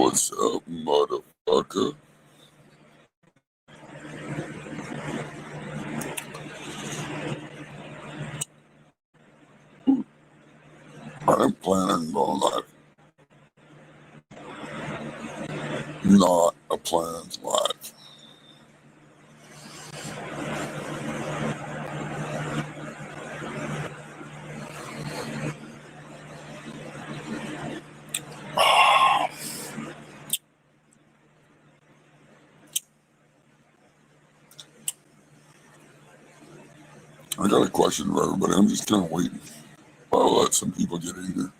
What's up, motherfucker? I'm planning on going live. Not a planned live. I got a question for everybody. I'm just kind of waiting. I'll let some people get in here.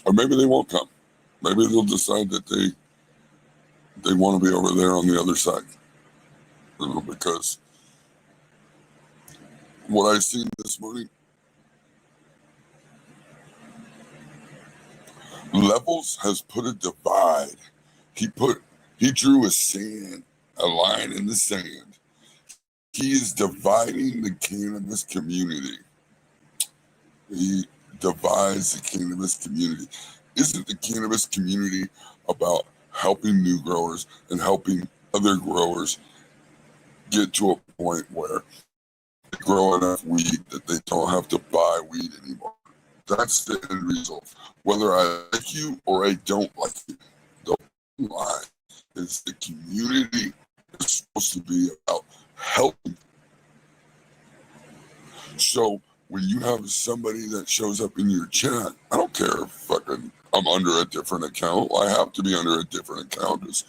Or maybe they won't come. Maybe they'll decide that they want to be over there on the other side. You know, because what I seen this morning, Levels has put a divide. He drew a line in the sand. He is dividing the cannabis community. He divides the cannabis community. Isn't the cannabis community about helping new growers and helping other growers get to a point where they grow enough weed that they don't have to buy weed anymore? That's the end result. Whether I like you or I don't like you, the bottom line is the community is supposed to be about helping. So when you have somebody that shows up in your chat, I don't care if fucking I'm under a different account. I have to be under a different account because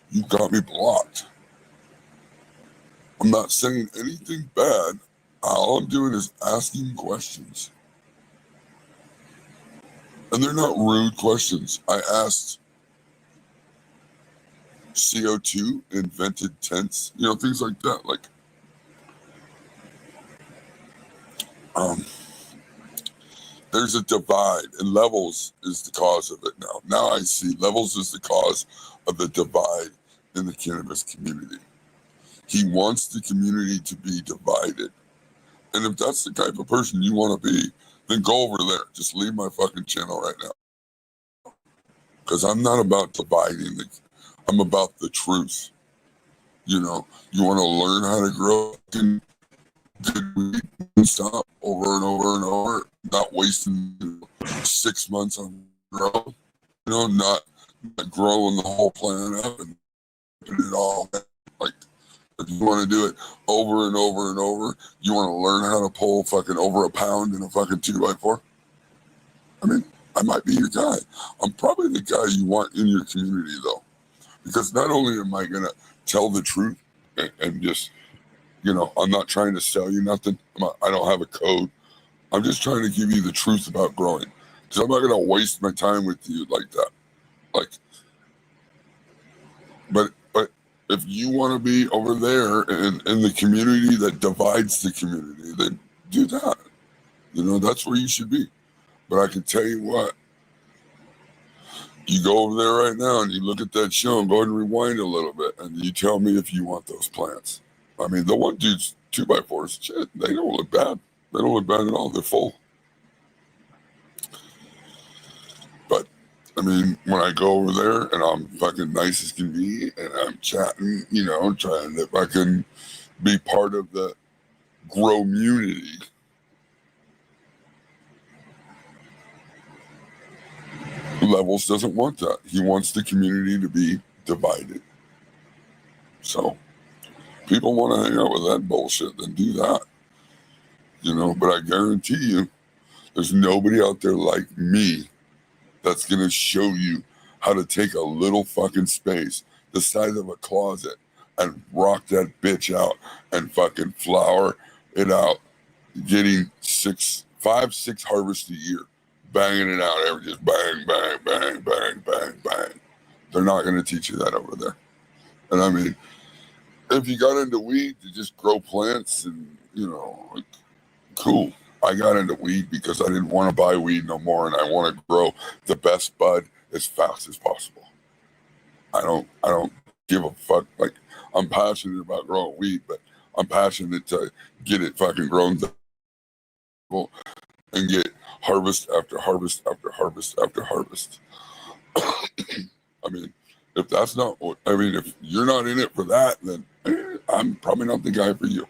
you got me blocked. I'm not saying anything bad. All I'm doing is asking questions. And they're not rude questions. I asked CO2 invented tents, things like that. There's a divide, and Levels is the cause of it now. Now I see Levels is the cause of the divide in the cannabis community. He wants the community to be divided. And if that's the type of person you want to be, then go over there. Just leave my fucking channel right now. Because I'm not about dividing. I'm about the truth. You want to learn how to grow good weed and stop over and over and over, not wasting 6 months on grow, not growing the whole plant up and putting it all like. If you want to do it over and over and over, you want to learn how to pull fucking over a pound in a fucking 2x4. I mean, I might be your guy. I'm probably the guy you want in your community though, because not only am I gonna tell the truth and just, I'm not trying to sell you nothing. I don't have a code. I'm just trying to give you the truth about growing, because I'm not gonna waste my time with you like that. But if you want to be over there in the community that divides the community, then do that. That's where you should be. But I can tell you what, you go over there right now and you look at that show and go ahead and rewind a little bit and you tell me if you want those plants. I mean, the one dude's 2x4s, shit, they don't look bad. They don't look bad at all. They're full. But I mean, when I go over there and I'm fucking nice as can be and I'm chatting, trying to fucking be part of the grow community. Levels doesn't want that. He wants the community to be divided. So people want to hang out with that bullshit, then do that. But I guarantee you, there's nobody out there like me that's going to show you how to take a little fucking space the size of a closet and rock that bitch out and fucking flower it out, getting 5, 6 harvests a year, banging it out, just bang, bang, bang, bang, bang, bang. They're not going to teach you that over there. And I mean, if you got into weed to just grow plants and, cool. I got into weed because I didn't want to buy weed no more, and I want to grow the best bud as fast as possible. I don't give a fuck. I'm passionate about growing weed, but I'm passionate to get it fucking grown and get harvest after harvest after harvest after harvest. I mean, if that's not what, I mean, if you're not in it for that, then I'm probably not the guy for you.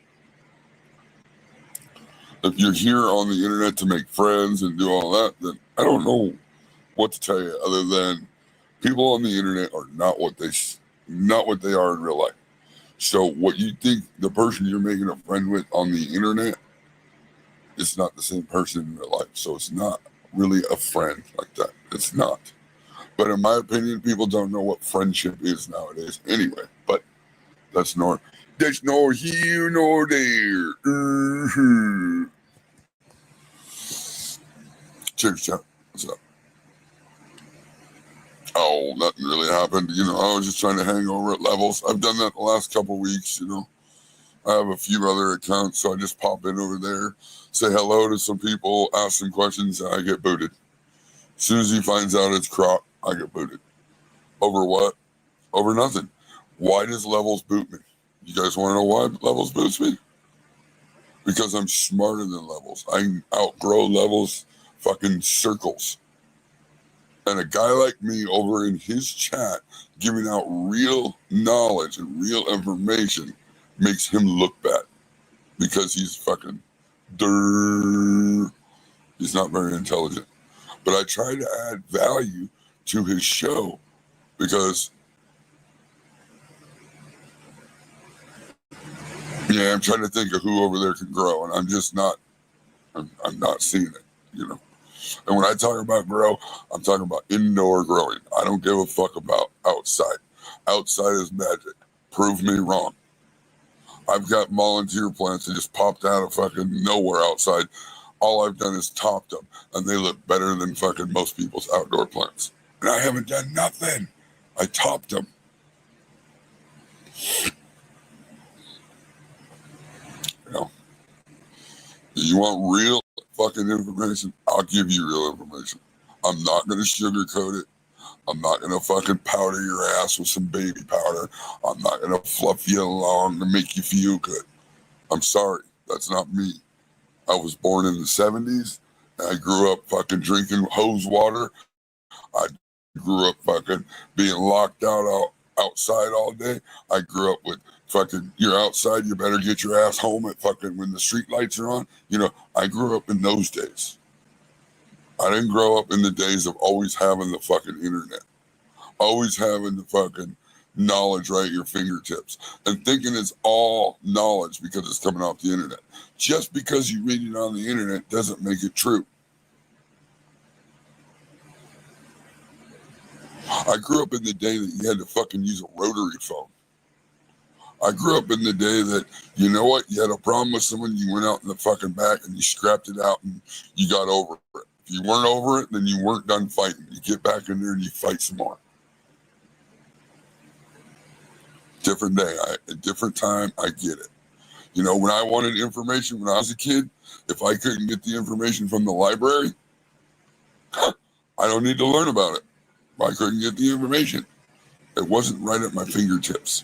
If you're here on the internet to make friends and do all that, then I don't know what to tell you other than people on the internet are not what they are in real life. So what you think the person you're making a friend with on the internet is not the same person in real life. So it's not really a friend like that. It's not. But in my opinion, people don't know what friendship is nowadays anyway. But that's nor here nor there. Mm-hmm. Cheers, chat. What's up? Oh, nothing really happened. I was just trying to hang over at levels. I've done that the last couple weeks, I have a few other accounts, so I just pop in over there, say hello to some people, ask some questions, and I get booted. As soon as he finds out it's crop, I get booted. Over what? Over nothing. Why does Levels boot me? You guys want to know why Levels boots me? Because I'm smarter than Levels. I outgrow Levels fucking circles. And a guy like me over in his chat giving out real knowledge and real information makes him look bad. Because he's fucking he's not very intelligent. But I try to add value to his show because I'm trying to think of who over there can grow, and I'm just not I'm not seeing it, And when I talk about grow, I'm talking about indoor growing. I don't give a fuck about outside. Outside is magic. Prove me wrong. I've got volunteer plants that just popped out of fucking nowhere outside. All I've done is topped them, and they look better than fucking most people's outdoor plants. And I haven't done nothing. I topped them. You want real fucking information? I'll give you real information. I'm not going to sugarcoat it. I'm not going to fucking powder your ass with some baby powder. I'm not going to fluff you along to make you feel good. I'm sorry. That's not me. I was born in the 70s. And I grew up fucking drinking hose water. I grew up fucking being locked outside all day. I grew up with fucking, you're outside, you better get your ass home at fucking when the street lights are on. I grew up in those days. I didn't grow up in the days of always having the fucking internet. Always having the fucking knowledge right at your fingertips. And thinking it's all knowledge because it's coming off the internet. Just because you read it on the internet doesn't make it true. I grew up in the day that you had to fucking use a rotary phone. I grew up in the day that, you know what, you had a problem with someone, you went out in the fucking back and you scrapped it out and you got over it. If you weren't over it, then you weren't done fighting. You get back in there and you fight some more. Different day, a different time, I get it. When I wanted information when I was a kid, if I couldn't get the information from the library, I don't need to learn about it. I couldn't get the information. It wasn't right at my fingertips.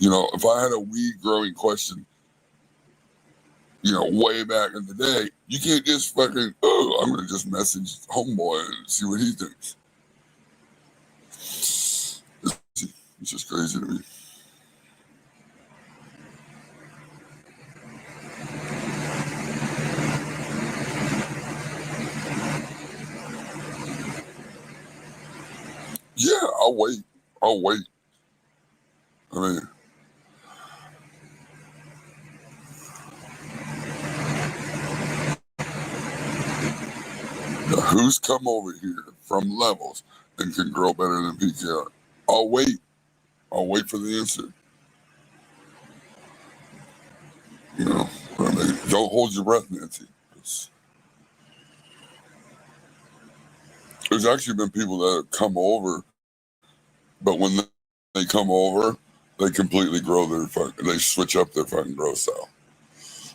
If I had a weed growing question, way back in the day, you can't just fucking, I'm going to just message homeboy and see what he thinks. It's just crazy to me. Yeah, I'll wait. I mean, who's come over here from Levels and can grow better than PKR? I'll wait. I'll wait for the answer. Don't hold your breath, Nancy. There's actually been people that have come over, but when they come over, they completely grow they switch up their fucking growth style.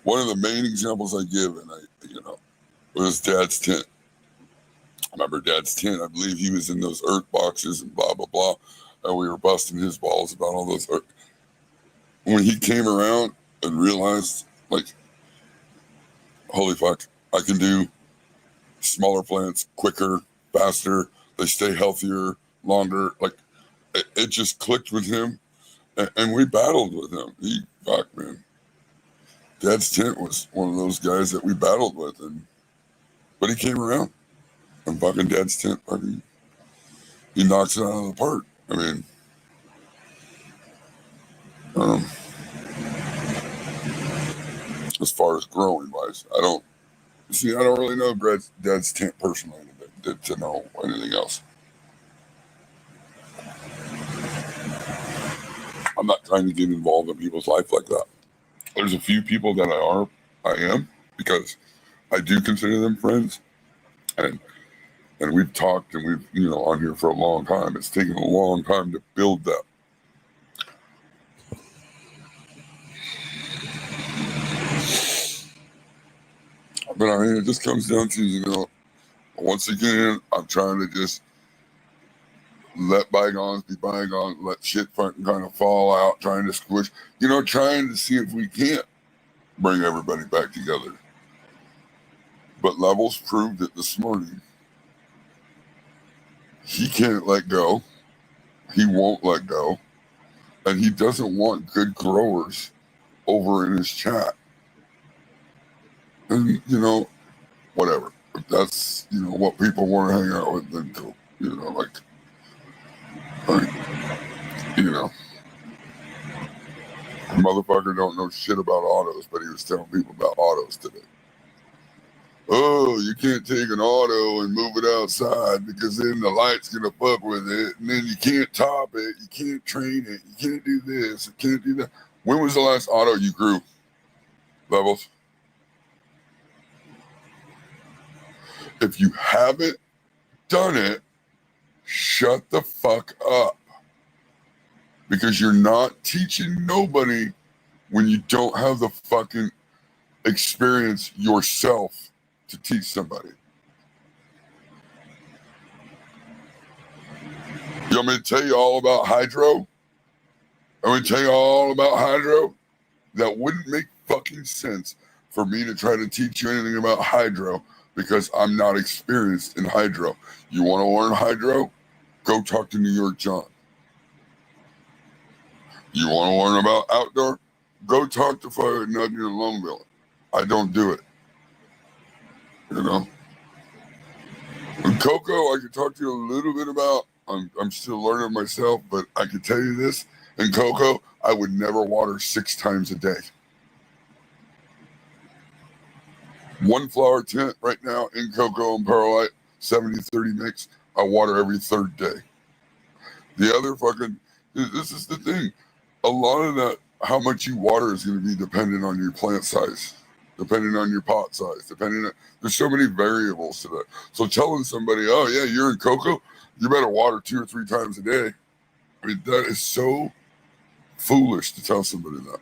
One of the main examples I give, and was Dad's tent. I remember Dad's tent. I believe he was in those earth boxes and blah, blah, blah. And we were busting his balls about all those earth. When he came around and realized, like, holy fuck, I can do smaller plants quicker, faster, They stay healthier longer. Like it just clicked with him, and we battled with him. Man. Dad's Tent was one of those guys that we battled with, but he came around, and fucking Dad's Tent, he knocks it out of the park. I mean, as far as growing wise, I don't really know Dad's Tent personally to know anything else. I'm not trying to get involved in people's life like that. There's a few people that I am, because I do consider them friends, and we've talked, and we've on here for a long time. It's taken a long time to build that. But I mean, it just comes down to, once again, I'm trying to just let bygones be bygones, let shit fucking kind of fall out, trying to squish, trying to see if we can't bring everybody back together. But Levels proved it this morning. He can't let go. He won't let go. And he doesn't want good growers over in his chat. And, whatever. If that's, what people want to hang out with, then cool. Motherfucker don't know shit about autos, but he was telling people about autos today. Oh, you can't take an auto and move it outside because then the light's going to fuck with it, and then you can't top it, you can't train it, you can't do this, you can't do that. When was the last auto you grew, Levels? If you haven't done it, shut the fuck up. Because you're not teaching nobody when you don't have the fucking experience yourself to teach somebody. You want me to tell you all about hydro? I'm going to tell you all about hydro? That wouldn't make fucking sense for me to try to teach you anything about hydro, because I'm not experienced in hydro. You want to learn hydro? Go talk to New York John. You want to learn about outdoor? Go talk to fucking Nugget and Longville. I don't do it. And Coco, I can talk to you a little bit about. I'm still learning myself, but I can tell you this. In Coco, I would never water 6 times a day. One flower tent right now in Coco and Perlite, 70-30 mix, I water every 3rd day. The other this is the thing. A lot of that, how much you water is going to be dependent on your plant size, depending on your pot size, there's so many variables to that. So telling somebody, oh yeah, you're in Coco, you better water 2 or 3 times a day. I mean, that is so foolish to tell somebody that.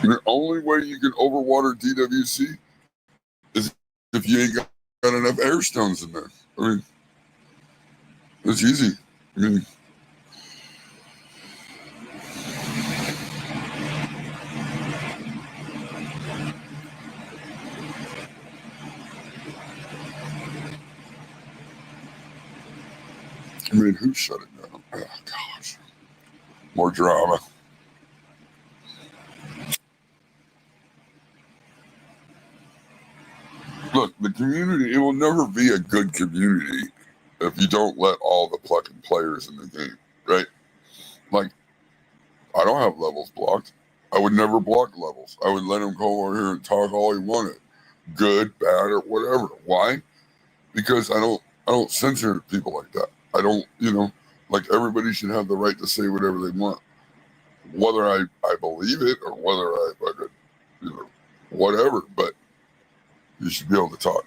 The only way you can overwater DWC is if you ain't got enough air stones in there. I mean, it's easy. I mean, who shut it down? Oh, gosh. More drama. Look, the community, it will never be a good community if you don't let all the fucking players in the game, right? Like, I don't have Levels blocked. I would never block Levels. I would let him go over here and talk all he wanted. Good, bad, or whatever. Why? Because I don't censor people like that. I don't, like, everybody should have the right to say whatever they want. Whether I believe it or whether I fucking, whatever, but you should be able to talk.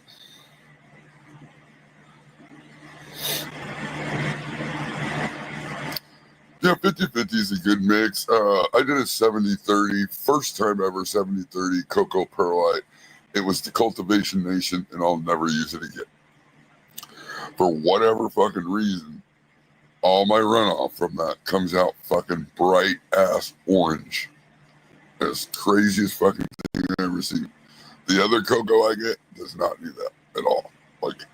Yeah, 50-50 is a good mix. I did a 70-30, first time ever 70-30 Coco Perlite. It was the Cultivation Nation, and I'll never use it again. For whatever fucking reason, all my runoff from that comes out fucking bright ass orange. As crazy as fucking thing I've ever received. The other cocoa I get does not do that at all. Like,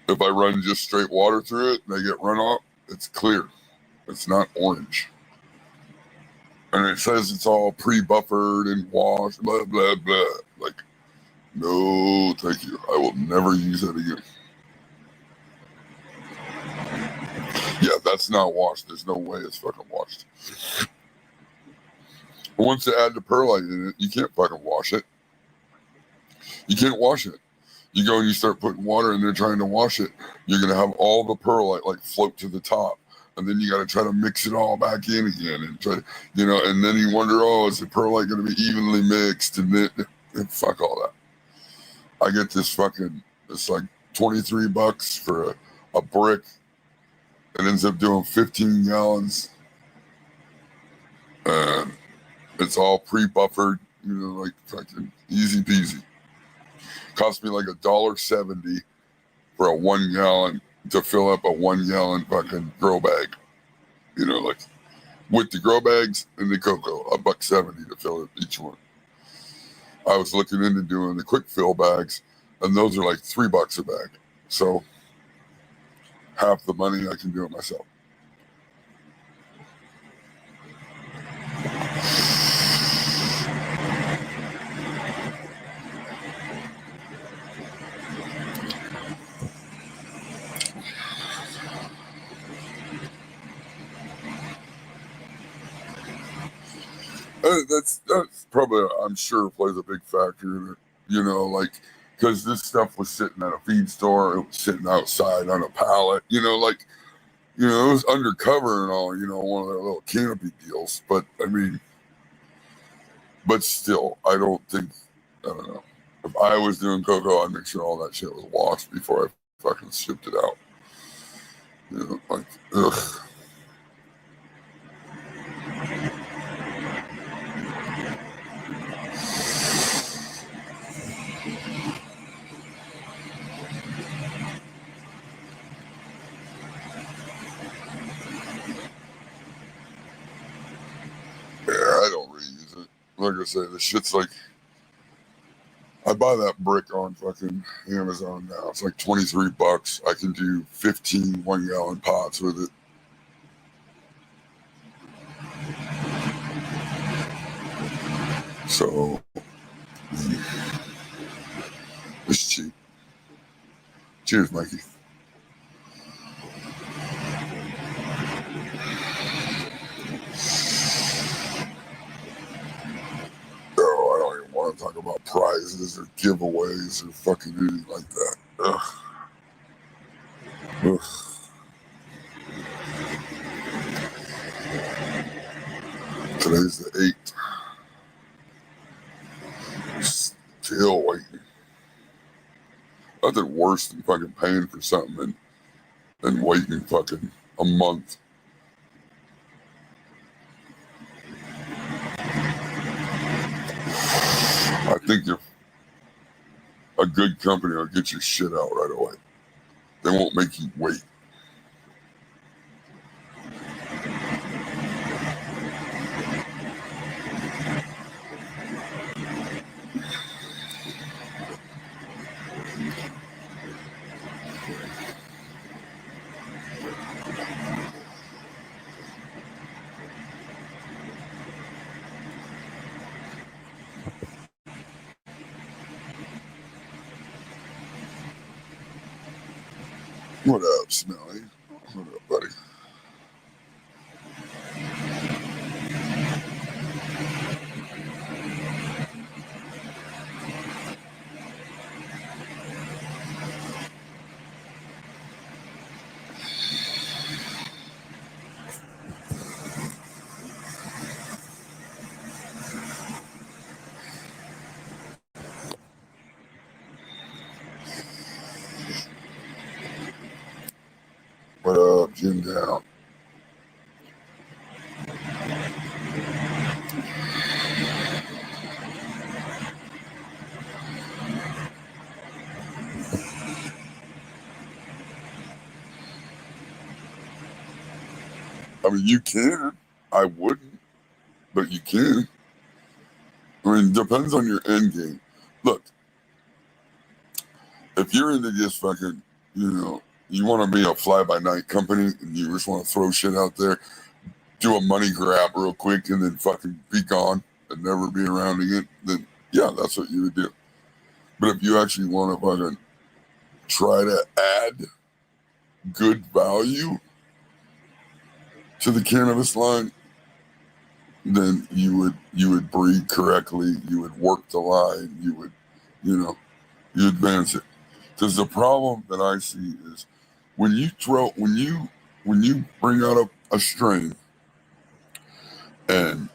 if I run just straight water through it and I get runoff, it's clear. It's not orange. And it says it's all pre-buffered and washed, blah, blah, blah. Like, no, thank you. I will never use that again. Yeah, that's not washed. There's no way it's fucking washed. Once you add the perlite in it, you can't fucking wash it. You can't wash it. You go and you start putting water in there trying to wash it, you're going to have all the perlite like float to the top. And then you got to try to mix it all back in again and try, and then you wonder, oh, is the perlite going to be evenly mixed? And then fuck all that. I get this fucking, it's like $23 for a brick. It ends up doing 15 gallons. And it's all pre-buffered, like fucking easy peasy. Cost me like $1.70 for a 1 gallon to fill up a 1 gallon fucking grow bag. Like with the grow bags and the cocoa, $1.70 to fill up each one. I was looking into doing the quick fill bags, and those are like $3 a bag. So half the money I can do it myself. That's probably, I'm sure, plays a big factor in it. Like, because this stuff was sitting at a feed store, it was sitting outside on a pallet. It was undercover and all. One of their little canopy deals. But I mean, but still, I don't know. If I was doing cocoa, I'd make sure all that shit was washed before I fucking shipped it out. Like, ugh. I don't reuse it. Like I say, the shit's like, I buy that brick on fucking Amazon now. It's like $23. I can do 15 1 gallon pots with it. So it's cheap. Cheers, Mikey. Oh, I don't even want to talk about prizes or giveaways or fucking anything like that. Ugh. Ugh. Today's the 8th. Still waiting. Nothing worse than fucking paying for something and waiting fucking a month. I think if a good company will get your shit out right away, they won't make you wait. What up, Smelly? What up, buddy? What up, Jim Down? I mean, you can. I wouldn't, but you can. I mean, it depends on your end game. Look, if you're into just fucking, you want to be a fly-by-night company and you just want to throw shit out there, do a money grab real quick and then fucking be gone and never be around again, then yeah, that's what you would do. But if you actually want to fucking try to add good value to the cannabis line, then you would breed correctly, you would work the line, you would, you advance it. Because the problem that I see is when you bring out a strain and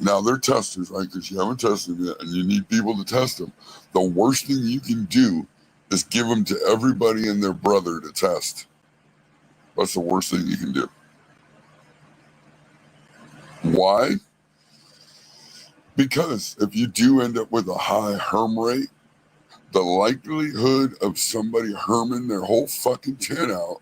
now they're testers, right? Because you haven't tested them yet and you need people to test them. The worst thing you can do is give them to everybody and their brother to test. That's the worst thing you can do. Why? Because if you do end up with a high herm rate, the likelihood of somebody herming their whole fucking tin out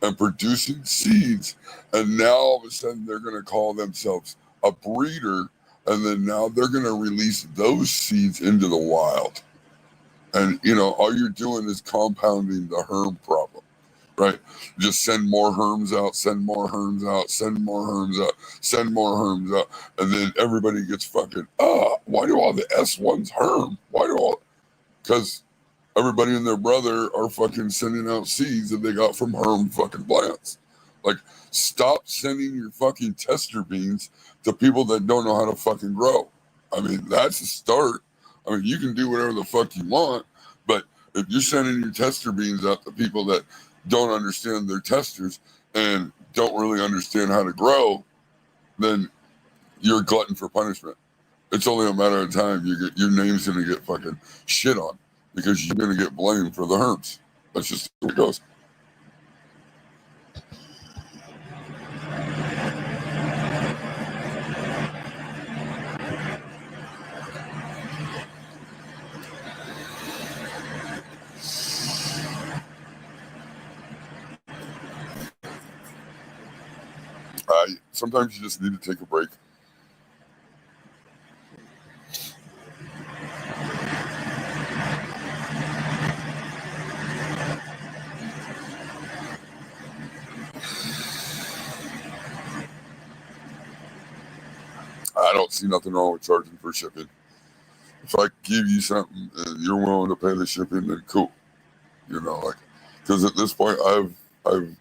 and producing seeds, and now all of a sudden they're going to call themselves a breeder, and then now they're going to release those seeds into the wild. And, all you're doing is compounding the herm problem, right? Just send more herms out, send more herms out, send more herms out, send more herms out. And then everybody gets fucking, why do all the S1s herm? Because everybody and their brother are fucking sending out seeds that they got from herm fucking plants. Like, stop sending your fucking tester beans to people that don't know how to fucking grow. I mean, that's a start. I mean, you can do whatever the fuck you want, but if you're sending your tester beans out to people that don't understand their testers and don't really understand how to grow, then you're a glutton for punishment. It's only a matter of time your name's going to get fucking shit on because you're going to get blamed for the herms. That's just how it goes. Sometimes you just need to take a break. I don't see nothing wrong with charging for shipping. If I give you something and you're willing to pay the shipping, then cool. Because at this point I've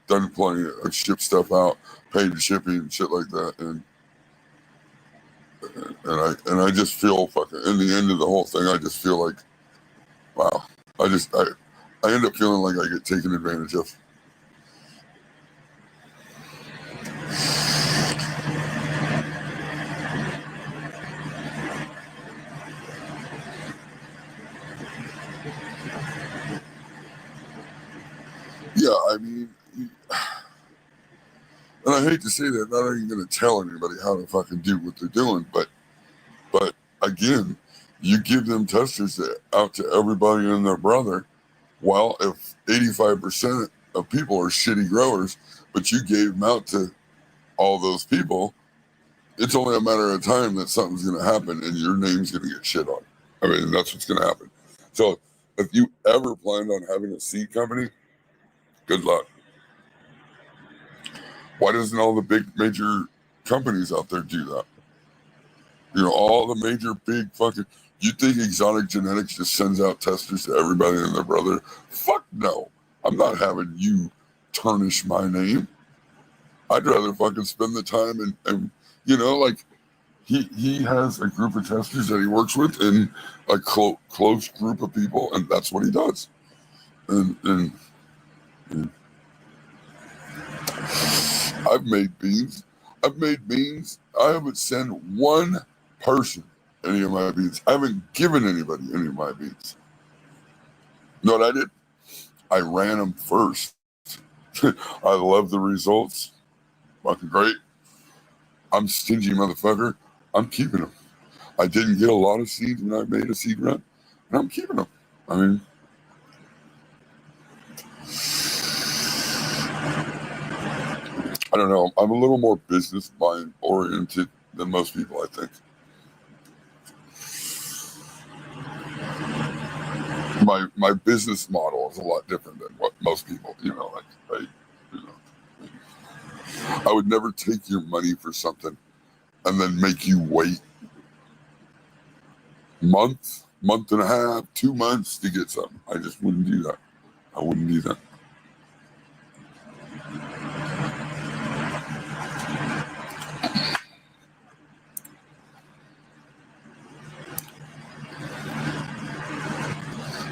done plenty of ship stuff out, paid the shipping, shit like that, and I just feel fucking, in the end of the whole thing, I just feel like, wow. I end up feeling like I get taken advantage of. Yeah, I mean, and I hate to say that, not even going to tell anybody how to fucking do what they're doing, but again, you give them testers out to everybody and their brother. Well, if 85% of people are shitty growers, but you gave them out to all those people, it's only a matter of time that something's going to happen and your name's going to get shit on. I mean, that's what's going to happen. So if you ever planned on having a seed company, good luck. Why doesn't all the big major companies out there do that? All the major big fucking, you think Exotic Genetics just sends out testers to everybody and their brother? Fuck no. I'm not having you tarnish my name. I'd rather fucking spend the time and like he has a group of testers that he works with and a close group of people, and that's what he does. And I've made beans. I haven't sent one person any of my beans. I haven't given anybody any of my beans. You know what I did? I ran them first. I love the results. Fucking great. I'm stingy motherfucker. I'm keeping them. I didn't get a lot of seeds when I made a seed run, and I'm keeping them. I mean, I don't know. I'm a little more business mind oriented than most people, I think. my business model is a lot different than what most people, I would never take your money for something and then make you wait month and a half, 2 months to get something. I just wouldn't do that. I wouldn't do that.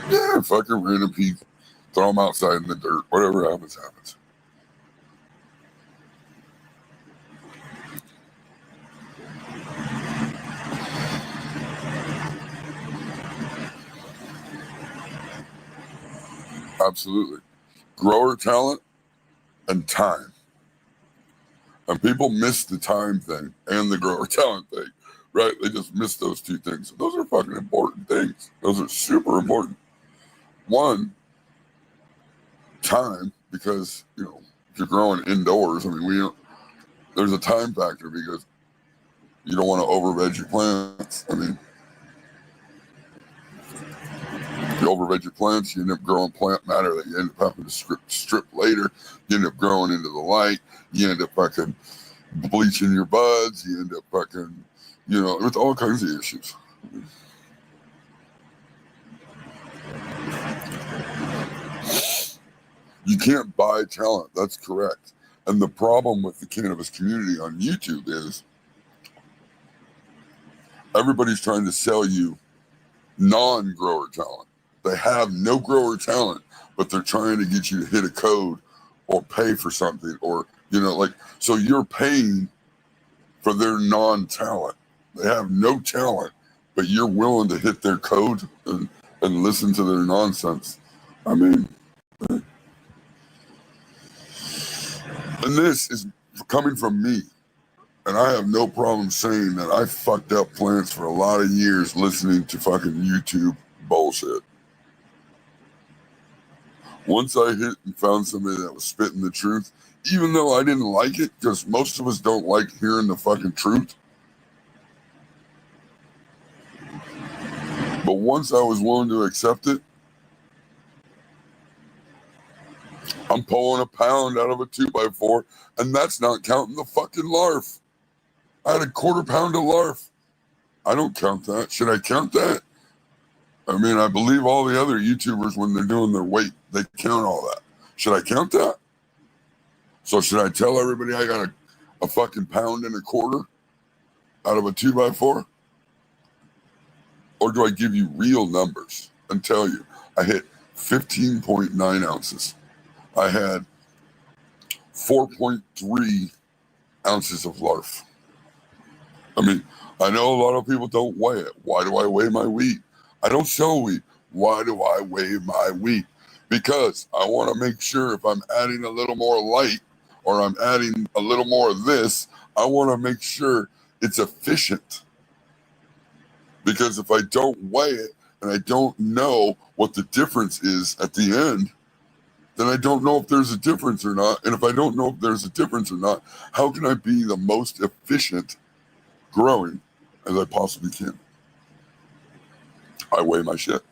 Yeah, fucking random people. Throw them outside in the dirt. Whatever happens, happens. Absolutely. Grower talent and time. And people miss the time thing and the grower talent thing, right? They just miss those two things. Those are fucking important things. Those are super important. One, time, because, if you're growing indoors, I mean, there's a time factor because you don't want to over-veg your plants. I mean, if you over-veg your plants, you end up growing plant matter that you end up having to strip later. You end up growing into the light. You end up fucking bleaching your buds. You end up fucking, with all kinds of issues. You can't buy talent. That's correct. And the problem with the cannabis community on YouTube is everybody's trying to sell you non-grower talent. They have no grower talent, but they're trying to get you to hit a code or pay for something, or, so you're paying for their non-talent. They have no talent, but you're willing to hit their code and listen to their nonsense. I mean, and this is coming from me. And I have no problem saying that I fucked up plants for a lot of years listening to fucking YouTube bullshit. Once I hit and found somebody that was spitting the truth, even though I didn't like it, because most of us don't like hearing the fucking truth. But once I was willing to accept it, I'm pulling a pound out of a 2x4, and that's not counting the fucking larf. I had a 1/4 pound of larf. I don't count that. Should I count that? I mean, I believe all the other YouTubers, when they're doing their weight, they count all that. Should I count that? So should I tell everybody I got a fucking 1.25 pounds out of a 2x4? Or do I give you real numbers and tell you I hit 15.9 ounces? I had 4.3 ounces of larf. I mean, I know a lot of people don't weigh it. Why do I weigh my wheat? I don't sell wheat. Why do I weigh my wheat? Because I want to make sure if I'm adding a little more light or I'm adding a little more of this, I want to make sure it's efficient. Because if I don't weigh it and I don't know what the difference is at the end, then I don't know if there's a difference or not. And if I don't know if there's a difference or not, how can I be the most efficient growing as I possibly can? I weigh my shit.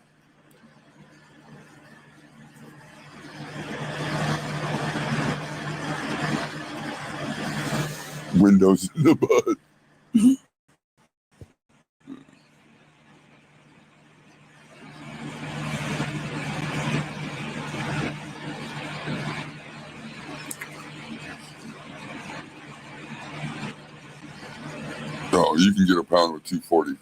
Windows in the bud. Oh, you can get a pound with 240.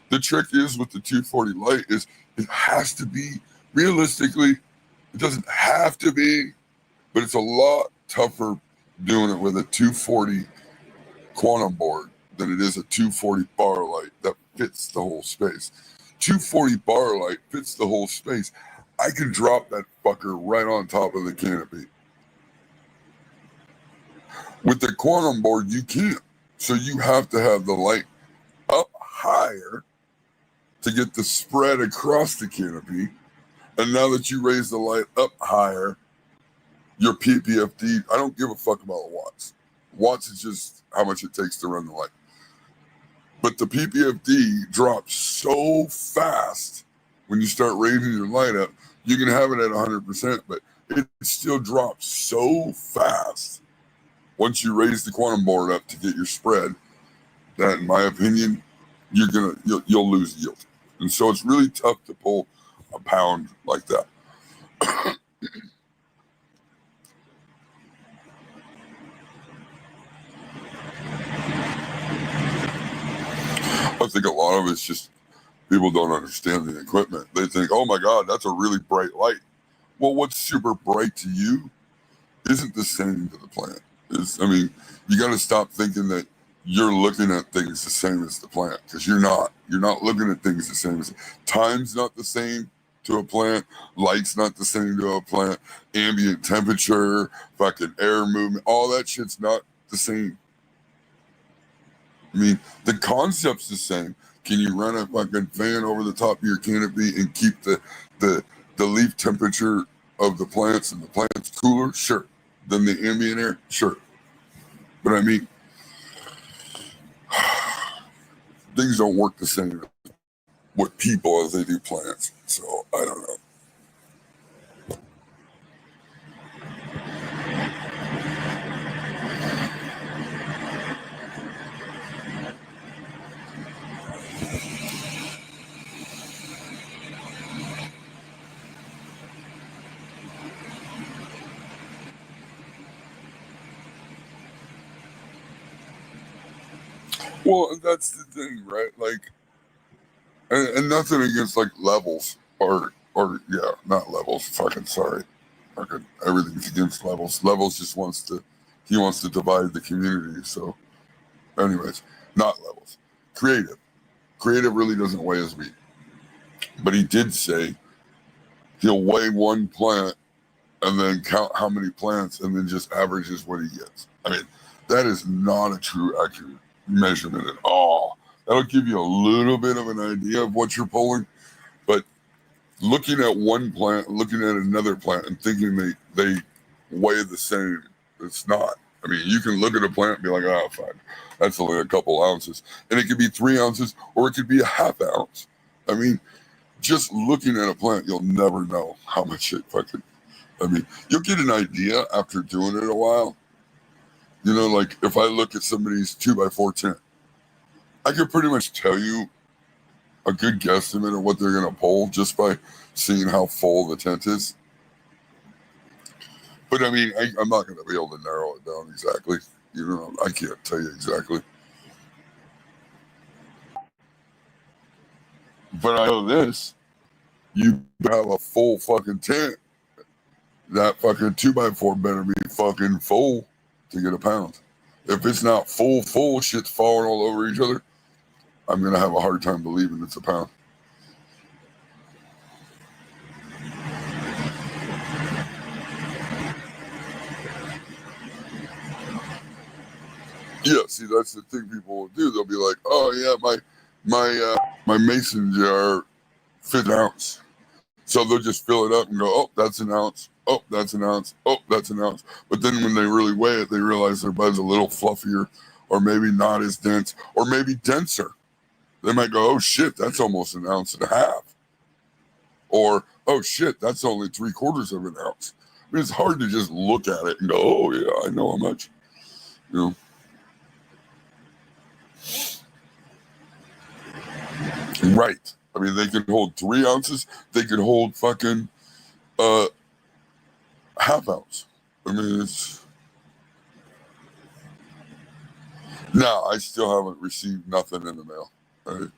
The trick is with the 240 light is it has to be, realistically, it doesn't have to be, but it's a lot tougher doing it with a 240 quantum board than it is a 240 bar light that fits the whole space. 240 bar light fits the whole space. I can drop that fucker right on top of the canopy. With the quantum board, you can't. So you have to have the light up higher to get the spread across the canopy. And now that you raise the light up higher, your PPFD, I don't give a fuck about watts. Watts is just how much it takes to run the light. But the PPFD drops so fast when you start raising your light up, you can have it at 100%, but it still drops so fast once you raise the quantum board up to get your spread that, in my opinion, you'll lose yield. And so it's really tough to pull a pound like that. I think a lot of it's just people don't understand the equipment. They think, oh my God, that's a really bright light. Well, what's super bright to you isn't the same to the plant. You got to stop thinking that you're looking at things the same as the plant, because you're not. You're not looking at things the same as time's not the same to a plant, light's not the same to a plant, ambient temperature, fucking air movement, all that shit's not the same. I mean, the concept's the same. Can you run a fucking fan over the top of your canopy and keep the leaf temperature of the plants and the plants cooler? Sure. Than the ambient air? Sure. But I mean, things don't work the same with people as they do plants. So I don't know. Well, that's the thing, right? Like, and nothing against like levels or yeah, not levels. Fucking sorry. Fucking everything's against levels. Levels just wants to divide the community. So, anyways, not levels. Creative really doesn't weigh his meat, but he did say he'll weigh one plant and then count how many plants and then just averages what he gets. I mean, that is not a true accurate measurement at all. That'll give you a little bit of an idea of what you're pulling, but looking at one plant, looking at another plant, and thinking they weigh the same, it's not. I mean, you can look at a plant and be like, oh, fine, that's only a couple ounces. And it could be 3 ounces or it could be a half ounce. I mean, just looking at a plant, you'll never know how much it fucking, you'll get an idea after doing it a while. You know, like if I look at somebody's 2x4 tent, I could pretty much tell you a good guesstimate of what they're going to pull just by seeing how full the tent is. But I mean, I'm not going to be able to narrow it down exactly. You know, I can't tell you exactly. But I know this, you have a full fucking tent. That fucking 2x4 better be fucking full to get a pound. If it's not full, shit's falling all over each other, I'm going to have a hard time believing it's a pound. Yeah, see, that's the thing people will do. They'll be like, oh, yeah, my mason jar fits an ounce. So they'll just fill it up and go, oh, that's an ounce. Oh, that's an ounce. Oh, that's an ounce. But then when they really weigh it, they realize their bud's a little fluffier or maybe not as dense or maybe denser. They might go, oh, shit, that's almost an ounce and a half. Or, oh, shit, that's only 3/4 of an ounce. I mean, it's hard to just look at it and go, oh, yeah, I know how much. You know? Right. I mean, they could hold 3 ounces. They could hold fucking half ounce. I mean, it's... No, I still haven't received nothing in the mail. Right?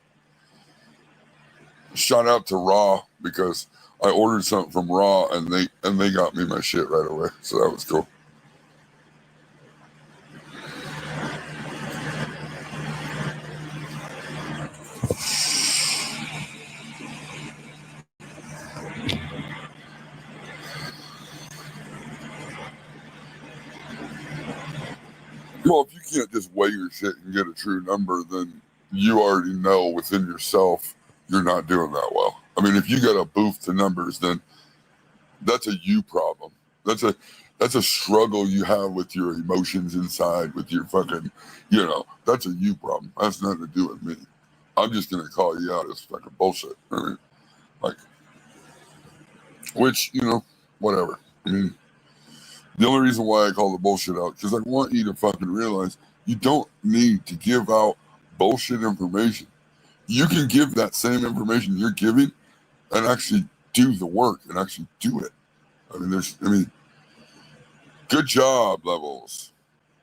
Shout out to Raw, because I ordered something from Raw and they got me my shit right away. So that was cool. Well, if you can't just weigh your shit and get a true number, then you already know within yourself you're not doing that well. I mean, if you got a booth to numbers, then that's a you problem. That's a struggle you have with your emotions inside, with your fucking, that's a you problem. That's nothing to do with me. I'm just gonna call you out as fucking bullshit. I mean, like, which, whatever. I mean, the only reason why I call the bullshit out, because I want you to fucking realize you don't need to give out bullshit information. You can give that same information you're giving and actually do the work and actually do it. Good job, Levels.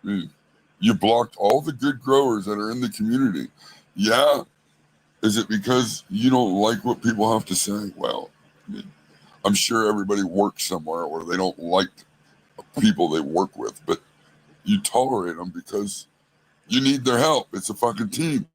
You blocked all the good growers that are in the community. Yeah. Is it because you don't like what people have to say? Well, I'm sure everybody works somewhere where they don't like people they work with, but you tolerate them because you need their help. It's a fucking team.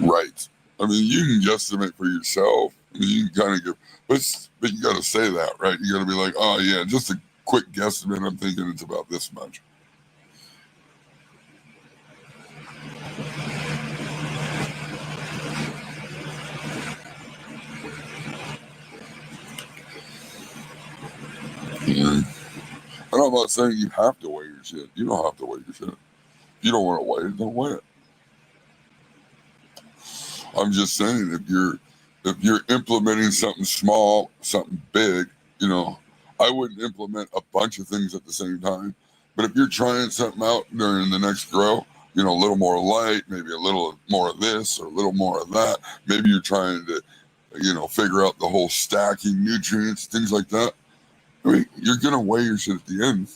Right. I mean, you can guesstimate for yourself. I mean, you can kind of give, but you got to say that, right? You got to be like, oh yeah, just a quick guesstimate. I'm thinking it's about this much. And I'm not saying you have to weigh your shit. You don't have to weigh your shit. If you don't want to weigh it, don't weigh it. I'm just saying if you're implementing something small, something big, I wouldn't implement a bunch of things at the same time. But if you're trying something out during the next grow, a little more light, maybe a little more of this or a little more of that. Maybe you're trying to, figure out the whole stacking nutrients, things like that. I mean, you're gonna weigh your shit at the end,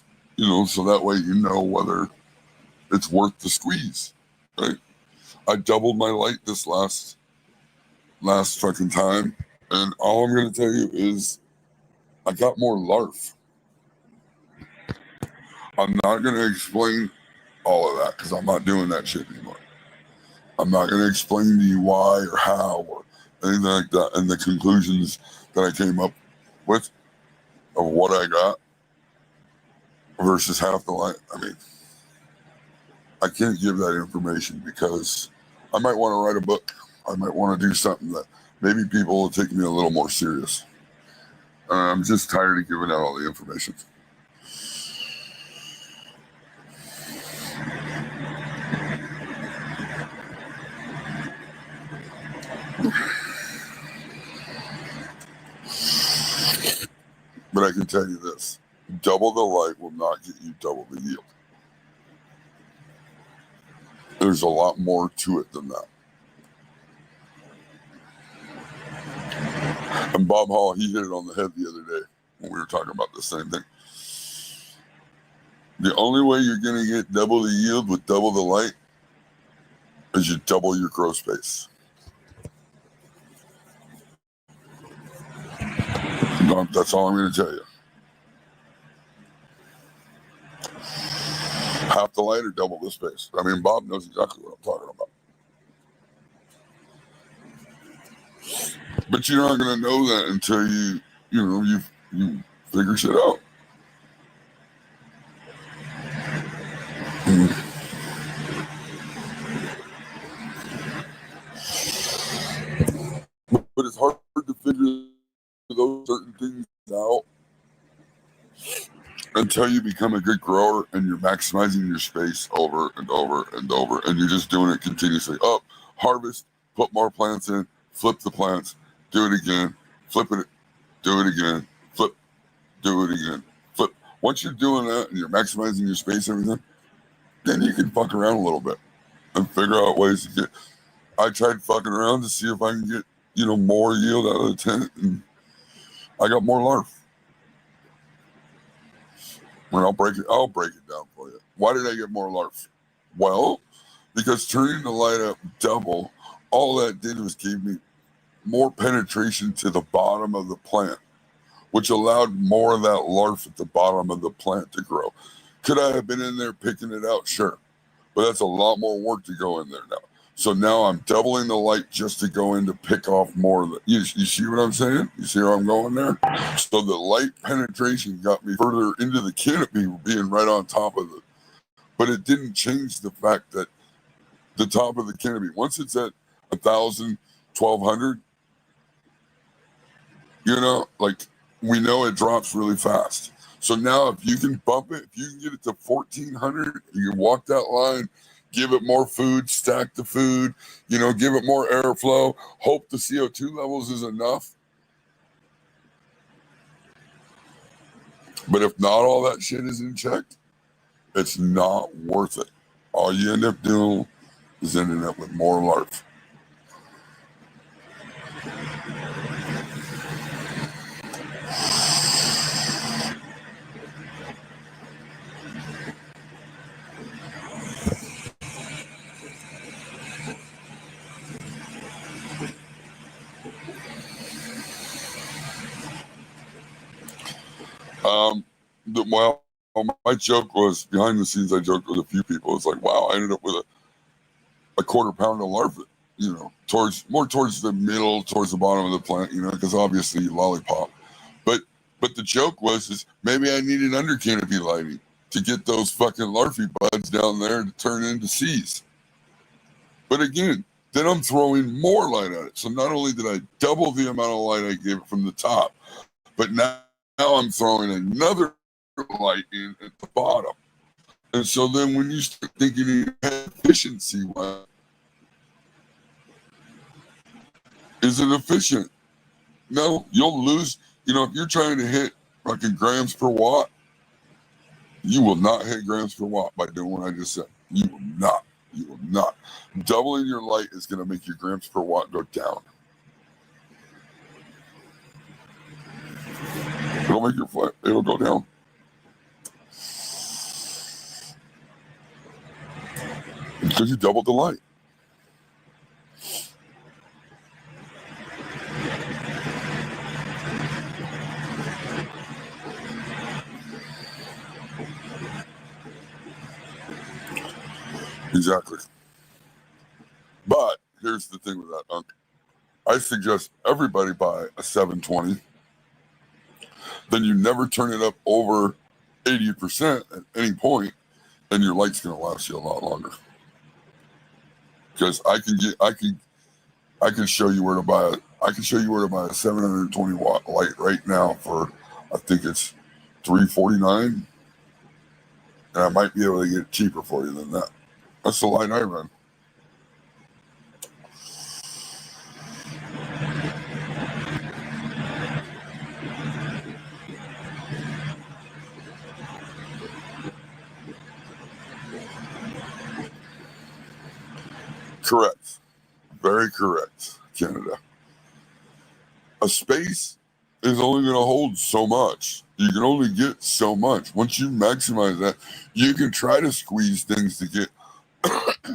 so that way you know whether it's worth the squeeze, right? I doubled my light this last fucking time, and all I'm gonna tell you is I got more LARF. I'm not gonna explain all of that because I'm not doing that shit anymore. I'm not gonna explain to you why or how or anything like that, and the conclusions that I came up with of what I got versus half the light. I mean, I can't give that information because I might want to write a book. I might want to do something that maybe people will take me a little more serious. I'm just tired of giving out all the information. But I can tell you this, double the light will not get you double the yield. There's a lot more to it than that. And Bob Hall, he hit it on the head the other day when we were talking about the same thing. The only way you're going to get double the yield with double the light is you double your grow space. That's all I'm going to tell you. Half the light or double the space. I mean, Bob knows exactly what I'm talking about. But you're not going to know that until you figure shit out. But it's hard to figure those certain things out until you become a good grower and you're maximizing your space over and over and over, and you're just doing it continuously. Up, harvest, put more plants in, flip the plants, do it again, flip it, do it again, flip, do it again, flip. Once you're doing that and you're maximizing your space and everything, then you can fuck around a little bit and figure out ways to get. I tried fucking around to see if I can get, more yield out of the tent, and I got more LARF. And I'll break it down for you. Why did I get more LARF? Well, because turning the light up double, all that did was give me more penetration to the bottom of the plant, which allowed more of that LARF at the bottom of the plant to grow. Could I have been in there picking it out? Sure. But that's a lot more work to go in there now. So now I'm doubling the light just to go in to pick off more of the. You see what I'm saying? You see where I'm going there? So the light penetration got me further into the canopy, being right on top of it. But it didn't change the fact that the top of the canopy, once it's at 1,000, 1,200, Like we know it drops really fast. So now if you can bump it, if you can get it to 1400, you can walk that line, give it more food, stack the food, give it more airflow, hope the CO2 levels is enough. But if not all that shit is in check, it's not worth it. All you end up doing is ending up with more LARF. Well, my joke was behind the scenes. I joked with a few people. It's like, wow, I ended up with a quarter pound of larva, towards the middle, towards the bottom of the plant, because obviously lollipop. But the joke is maybe I needed under canopy lighting to get those fucking larvae buds down there to turn into seeds. But again, then I'm throwing more light at it. So not only did I double the amount of light I gave it from the top, but now I'm throwing another light in at the bottom. And so then when you start thinking efficiency, is it efficient? No, you'll lose. If you're trying to hit fucking grams per watt, you will not hit grams per watt by doing what I just said. You will not. You will not. Doubling your light is going to make your grams per watt go down. It'll make your flat. It'll go down. Because you doubled the light. Exactly. But here's the thing with that, Unc. I suggest everybody buy a 720. Then you never turn it up over 80% at any point, and your light's going to last you a lot longer. Because I can show you where to buy it. I can show you where to buy a 720 watt light right now for, I think it's $349, and I might be able to get it cheaper for you than that. That's the light I run. Correct. Very correct, Canada. A space is only going to hold so much. You can only get so much. Once you maximize that, you can try to squeeze things to get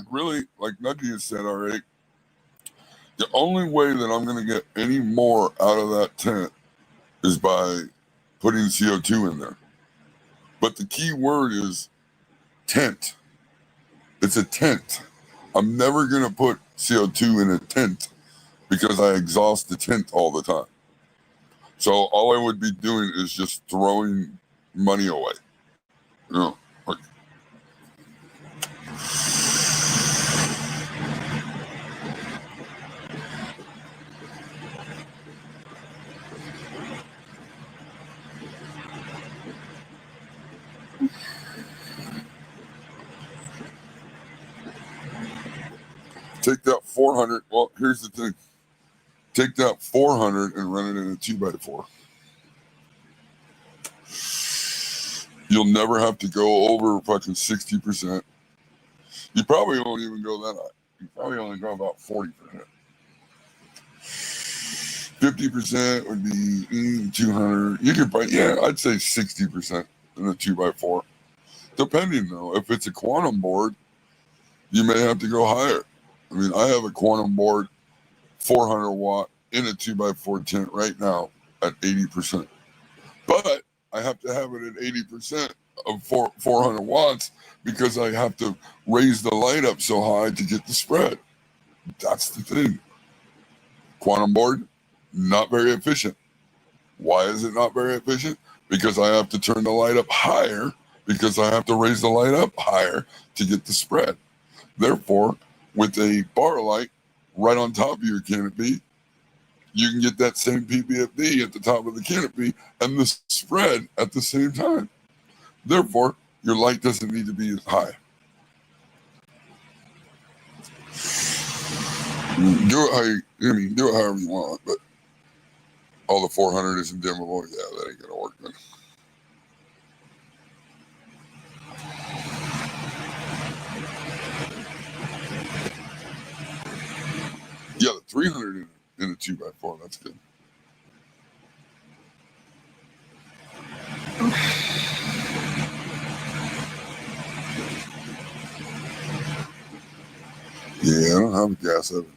really, like Nudgy has said already, the only way that I'm going to get any more out of that tent is by putting CO2 in there. But the key word is tent. It's a tent. I'm never going to put CO2 in a tent because I exhaust the tent all the time. So all I would be doing is just throwing money away. Like, take that 400. Well, here's the thing. Take that 400 and run it in a 2x4. You'll never have to go over fucking 60%. You probably won't even go that high. You probably only go about 40%. 50% would be 200. You could probably, I'd say 60% in a 2x4. Depending though, if it's a quantum board, you may have to go higher. I mean, I have a quantum board 400 watt in a 2x4 tent right now at 80%. But I have to have it at 80% of 400 watts because I have to raise the light up so high to get the spread. That's the thing. Quantum board, not very efficient. Why is it not very efficient? Because I have to turn the light up higher because I have to raise the light up higher to get the spread. Therefore, with a bar light right on top of your canopy, you can get that same PPFD at the top of the canopy and the spread at the same time. Therefore, your light doesn't need to be as high. Do it however you want, but all the 400 isn't dimmable. Yeah, that ain't gonna work then. Yeah, the 300 in a 2x4, that's good. Yeah, I don't have a gas oven.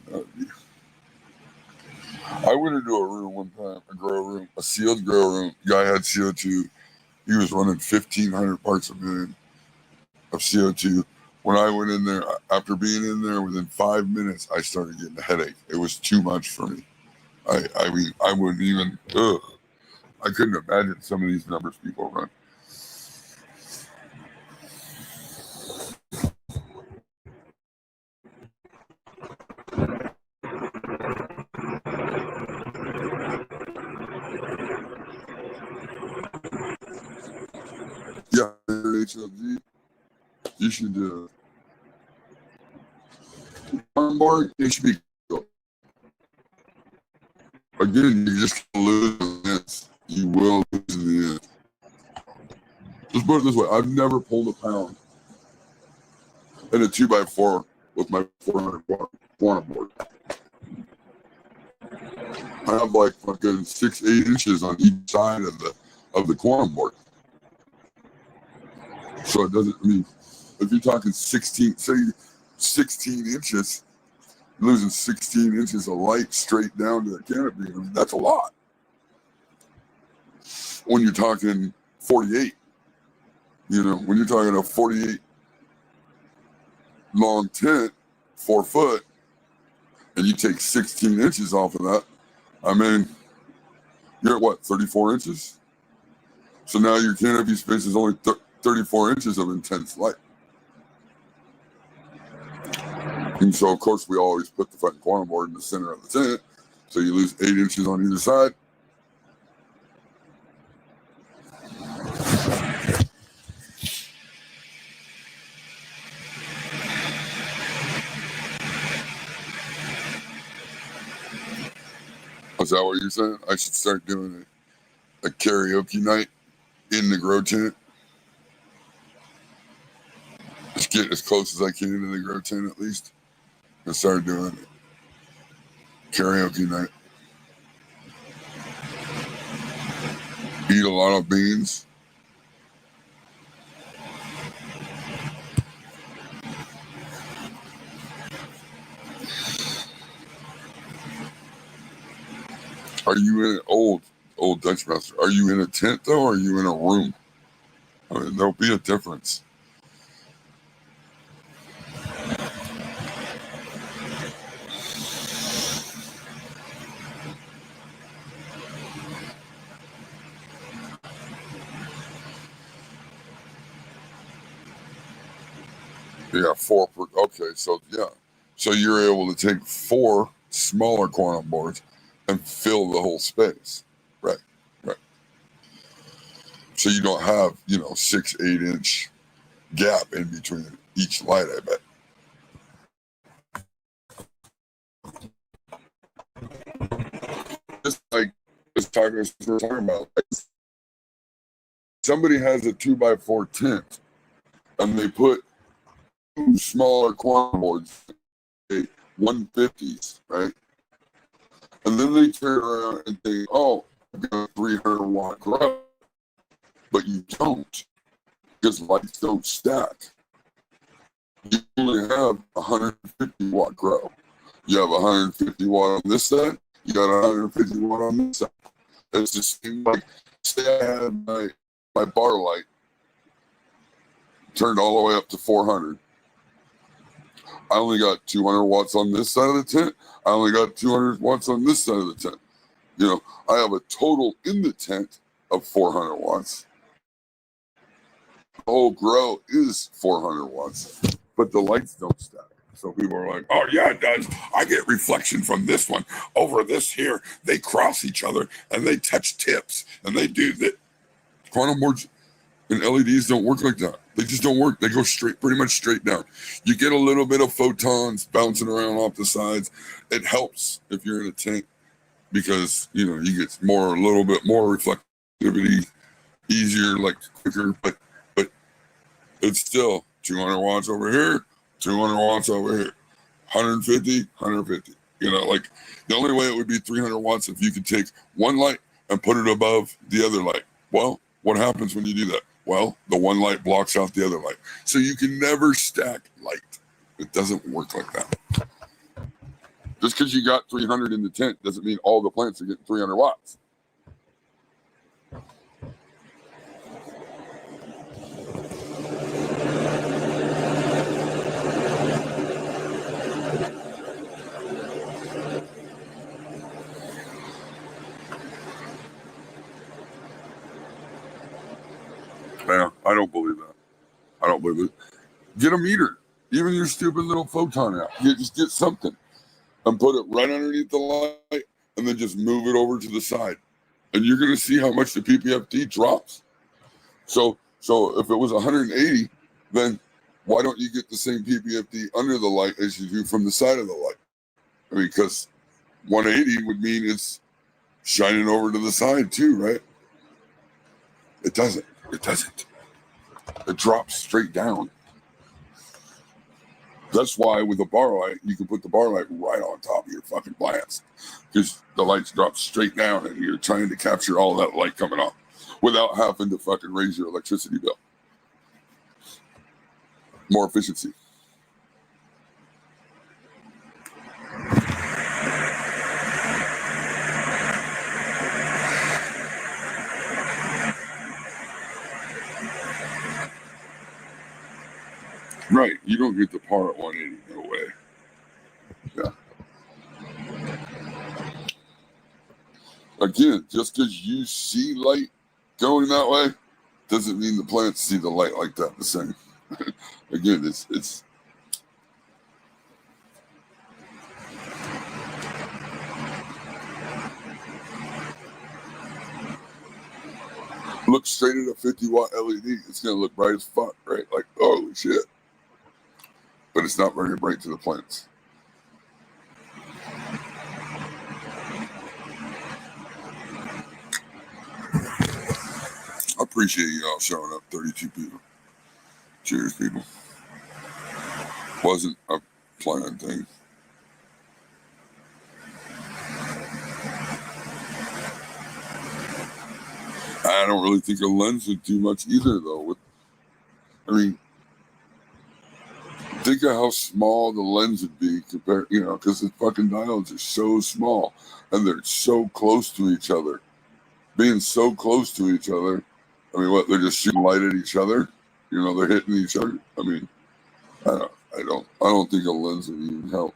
I went into a room one time, a grow room, a sealed grow room. Guy had CO2. He was running 1,500 parts a million of CO2. When I went in there, after being in there, within 5 minutes, I started getting a headache. It was too much for me. I mean, I wouldn't even, I couldn't imagine some of these numbers people run. Yeah, HLG, you should do board. It should be cool. Again, you just lose this. You will lose in the end. Just put it this way: I've never pulled a pound in a 2x4 with my 400 watt quantum board. I have like fucking 6-8 inches on each side of the quantum board. So it doesn't. I mean, if you're talking 16 inches, losing 16 inches of light straight down to the canopy, I mean, that's a lot. When you're talking 48, when you're talking a 48 long tent, 4 foot, and you take 16 inches off of that, I mean, you're at what, 34 inches? So now your canopy space is only 34 inches of intense light. And so, of course, we always put the fucking quantum board in the center of the tent, so you lose 8 inches on either side. Is that what you're saying? I should start doing a karaoke night in the grow tent. Just get as close as I can to the grow tent at least. And start doing karaoke night. Eat a lot of beans. Are you in an old Dutch master? Are you in a tent though, or are you in a room? I mean, there'll be a difference. Yeah, 4 per. Okay, so yeah, so you're able to take 4 smaller quantum boards and fill the whole space. Right. So you don't have 6-8 inch gap in between each light. I bet. Just like this we're talking about, somebody has a 2x4 tent and they put 2 smaller quantum boards, 150s, right? And then they turn around and think, oh, I've got a 300 watt grow. But you don't, because lights don't stack. You only have 150 watt grow. You have 150 watt on this side, you got 150 watt on this side. It's the same, like, say I had my bar light turned all the way up to 400. I only got 200 watts on this side of the tent. I only got 200 watts on this side of the tent. I have a total in the tent of 400 watts. The whole grow is 400 watts, but the lights don't stack. So people are like, oh, yeah, it does. I get reflection from this one over this here. They cross each other and they touch tips and they do that. Quantum boards and LEDs don't work like that. They just don't work. They go straight, pretty much straight down. You get a little bit of photons bouncing around off the sides. It helps if you're in a tank because, you get a little bit more reflectivity, easier, like quicker, but it's still 200 watts over here, 200 watts over here, 150, 150. Like the only way it would be 300 watts if you could take one light and put it above the other light. Well, what happens when you do that? Well, the one light blocks out the other light. So you can never stack light. It doesn't work like that. Just because you got 300 in the tent doesn't mean all the plants are getting 300 watts. Yeah, I don't believe that. I don't believe it. Get a meter. Even your stupid little photon app. Just get something and put it right underneath the light and then just move it over to the side. And you're going to see how much the PPFD drops. So if it was 180, then why don't you get the same PPFD under the light as you do from the side of the light? I mean, because 180 would mean it's shining over to the side too, right? It doesn't. It doesn't. It drops straight down. That's why with a bar light, you can put the bar light right on top of your fucking plants because the lights drop straight down and you're trying to capture all that light coming off without having to fucking raise your electricity bill. More efficiency. Right. You don't get the par at 180. No way. Yeah. Again, just because you see light going that way doesn't mean the plants see the light like that the same. Again, it's look straight at a 50-watt LED. It's gonna look bright as fuck, right? Like, holy shit. But it's not very bright to the plants. I appreciate you all showing up, 32 people. Cheers, people. Wasn't a planned thing. I don't really think a lens would do much either, though. Think of how small the lens would be compared, because the fucking diodes are so small and they're so close to each other. Being so close to each other, they're just shooting light at each other. They're hitting each other. I don't think a lens would even help.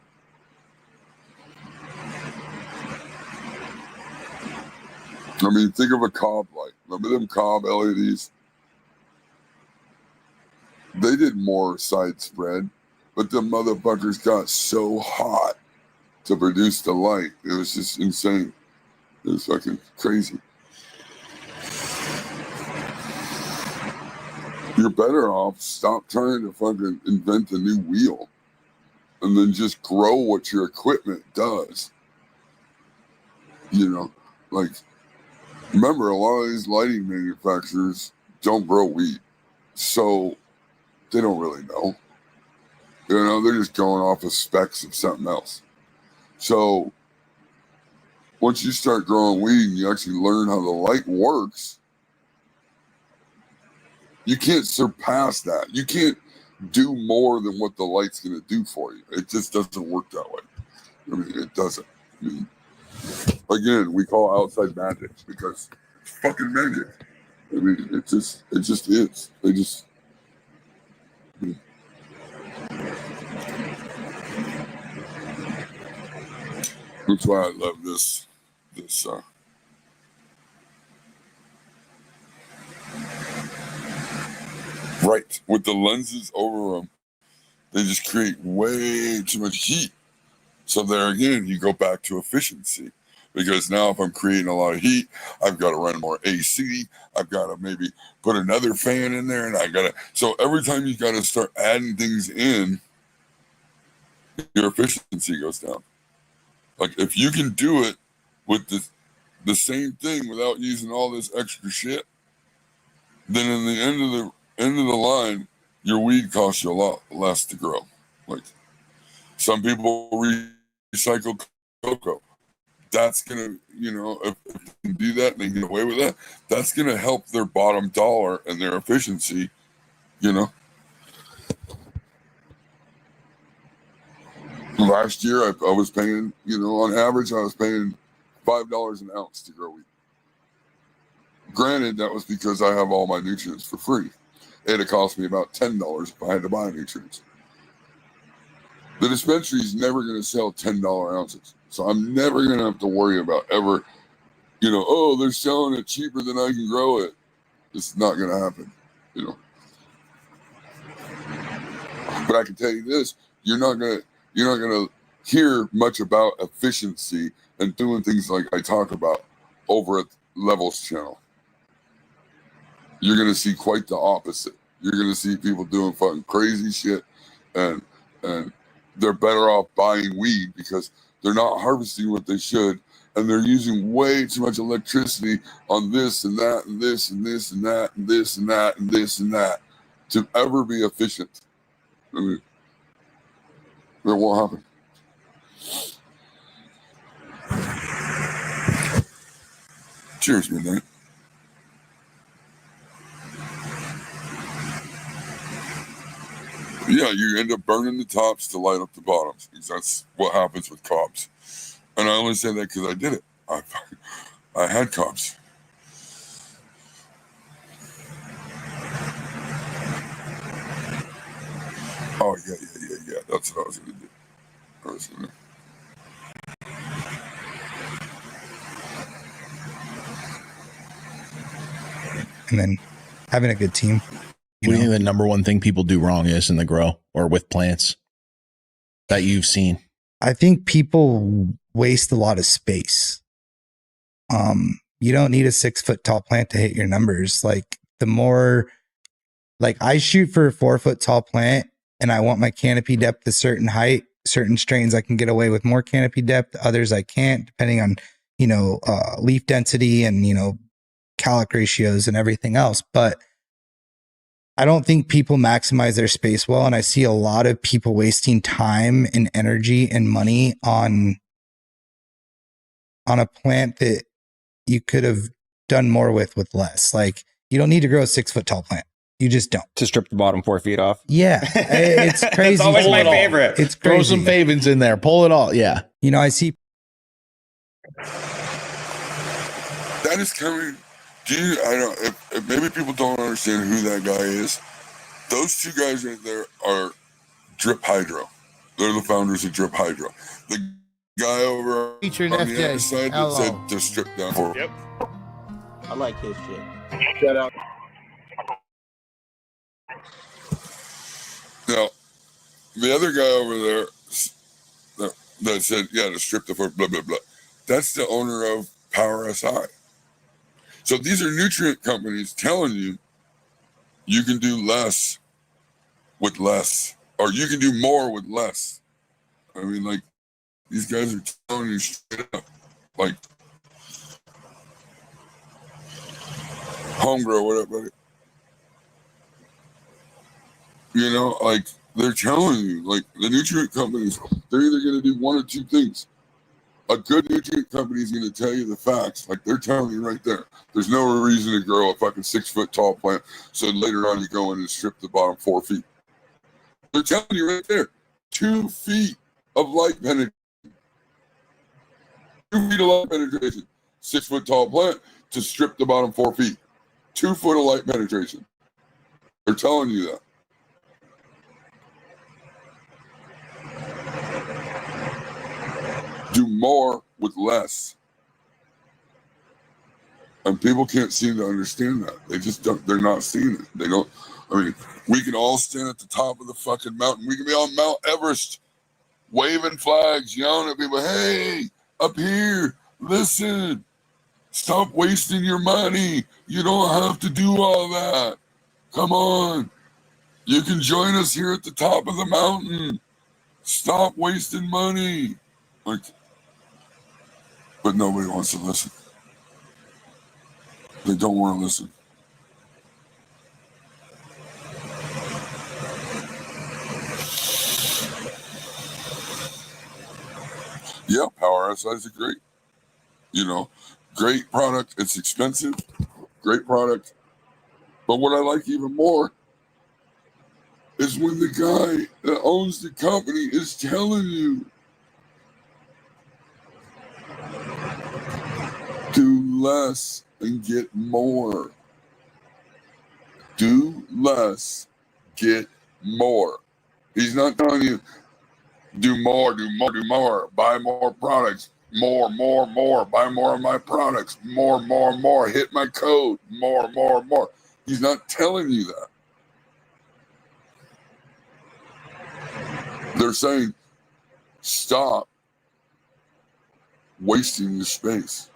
Think of a cob light. Remember them cob LEDs? They did more side spread, but the motherfuckers got so hot to produce the light. It was just insane. It was fucking crazy. You're better off stop trying to fucking invent a new wheel and then just grow what your equipment does. Remember, a lot of these lighting manufacturers don't grow wheat, so they don't really know. They're just going off of specs of something else. So once you start growing weed and you actually learn how the light works, you can't surpass that. You can't do more than what the light's going to do for you. It just doesn't work that way. It doesn't. Again, we call outside magic because it's fucking magic. It just is. They just. That's why I love this. Right, with the lenses over them, They just create way too much heat. So there again, you go back to efficiency. Because now if I'm creating a lot of heat, I've got to run more AC. I've got to maybe put another fan in there, and so every time you got to start adding things in, your efficiency goes down. Like if you can do it with the same thing without using all this extra shit, then in the end of the line, your weed costs you a lot less to grow. Like some people recycle cocoa. That's gonna, if they can do that and they get away with that, that's gonna help their bottom dollar and their efficiency, Last year I was paying, on average I was paying $5 an ounce to grow weed. Granted, that was because I have all my nutrients for free. It'd cost me about $10 if I had to buy nutrients. The dispensary is never going to sell $10 ounces. So I'm never going to have to worry about ever, they're selling it cheaper than I can grow it. It's not going to happen, But I can tell you this, you're not going to hear much about efficiency and doing things like I talk about over at Levels channel. You're going to see quite the opposite. You're going to see people doing fucking crazy shit and they're better off buying weed because they're not harvesting what they should, and they're using way too much electricity on this and that and this and this and that and this and that and this and that to ever be efficient. I mean, that won't happen. Cheers, Midnight. Yeah, you end up burning the tops to light up the bottoms. Because that's what happens with cobs. And I only say that because I did it. I had cobs. Oh, yeah. That's what I was going to do. And then having a good team. What do you think the number one thing people do wrong is in the grow or with plants that you've seen? I think people waste a lot of space. You don't need a 6 foot tall plant to hit your numbers. Like I shoot for a 4 foot tall plant and I want my canopy depth a certain height. Certain strains I can get away with more canopy depth. Others I can't, depending on, leaf density and, calic ratios and everything else. But I don't think people maximize their space well. And I see a lot of people wasting time and energy and money on a plant that you could have done more with less. Like you don't need to grow a 6 foot tall plant. You just don't. To strip the bottom 4 feet off. Yeah. It's crazy. It's always my favorite. It's crazy. Throw some pavins in there. Pull it all. Yeah. I see. That is coming. If maybe people don't understand who that guy is. Those two guys right there are Drip Hydro. They're the founders of Drip Hydro. The guy over Featuring on FJ. the other side that Hello. said to strip down for. Yep. I like his shit. Shout out. Now, the other guy over there that said, to strip the foot, blah, blah, blah. That's the owner of Power SI. So these are nutrient companies telling you you can do less with less, or you can do more with less. I mean, like, these guys are telling you straight up, like, home grow, whatever. Like, they're telling you, like, the nutrient companies, they're either going to do one or two things. A good nutrient company is going to tell you the facts, like they're telling you right there. There's no reason to grow a fucking 6 foot tall plant, so later on you go in and strip the bottom 4 feet. They're telling you right there, 2 feet of light penetration. 2 feet of light penetration. 6 foot tall plant to strip the bottom 4 feet. 2 foot of light penetration. They're telling you that. Do more with less. And people can't seem to understand that. They just don't, they're not seeing it. They don't I mean, we can all stand at the top of the fucking mountain. We can be on Mount Everest waving flags, yelling at people, hey, up here, listen, stop wasting your money. You don't have to do all that. Come on. You can join us here at the top of the mountain. Stop wasting money. Like, but nobody wants to listen. They don't want to listen. Yeah, Power SI is a great, great product. It's expensive, great product. But what I like even more is when the guy that owns the company is telling you, do less and get more. Do less, get more. He's not telling you, do more, buy more products, more, buy more of my products, more, hit my code, more. He's not telling you that. They're saying, stop wasting your space.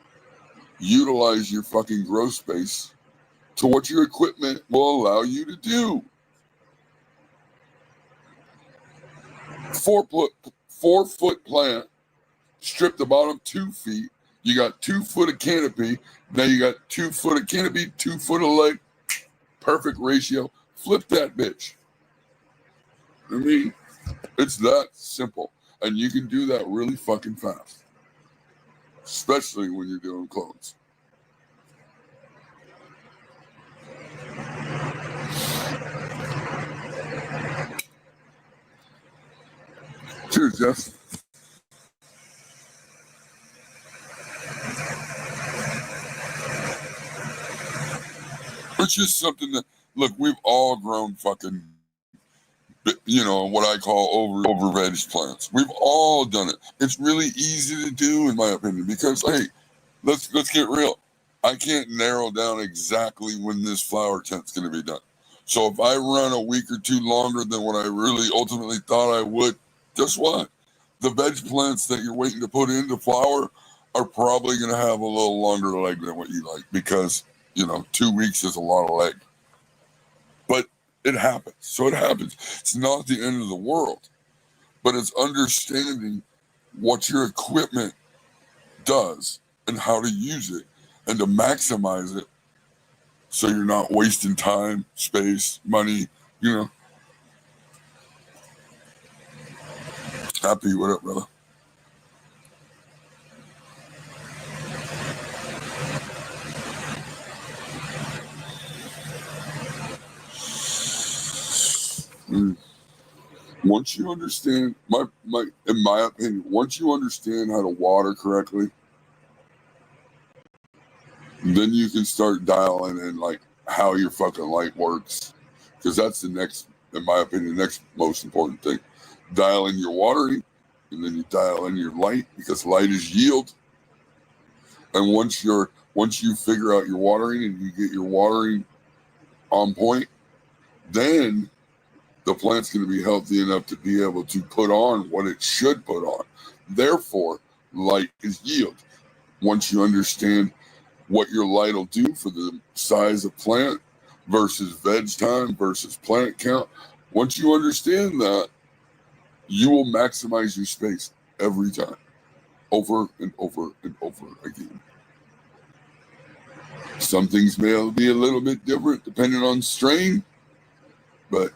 Utilize your fucking growth space to what your equipment will allow you to do. 4-foot plant, strip the bottom 2 feet. You got 2 foot of canopy. Now you got 2 foot of canopy, 2 foot of leg. Perfect ratio. Flip that bitch. I mean, it's that simple. And you can do that really fucking fast. Especially when you're doing clones. Cheers, Jeff. It's just something that, look, we've all grown fucking, what I call over veg plants. We've all done it. It's really easy to do, in my opinion, because, hey, let's get real. I can't narrow down exactly when this flower tent's going to be done. So if I run a week or two longer than what I really ultimately thought I would, guess what? The veg plants that you're waiting to put into flower are probably going to have a little longer leg than what you like, because 2 weeks is a lot of leg. But it happens. So it happens. It's not the end of the world, but it's understanding what your equipment does and how to use it and to maximize it, so you're not wasting time, space, money, Happy, what up, brother? Once you understand, in my opinion, once you understand how to water correctly, then you can start dialing in like how your fucking light works, because that's the next, in my opinion, next most important thing. Dial in your watering, and then you dial in your light, because light is yield. And once you figure out your watering and you get your watering on point, then the plant's going to be healthy enough to be able to put on what it should put on. Therefore, light is yield. Once you understand what your light will do for the size of plant versus veg time versus plant count, once you understand that, you will maximize your space every time, over and over and over again. Some things may be a little bit different depending on strain, but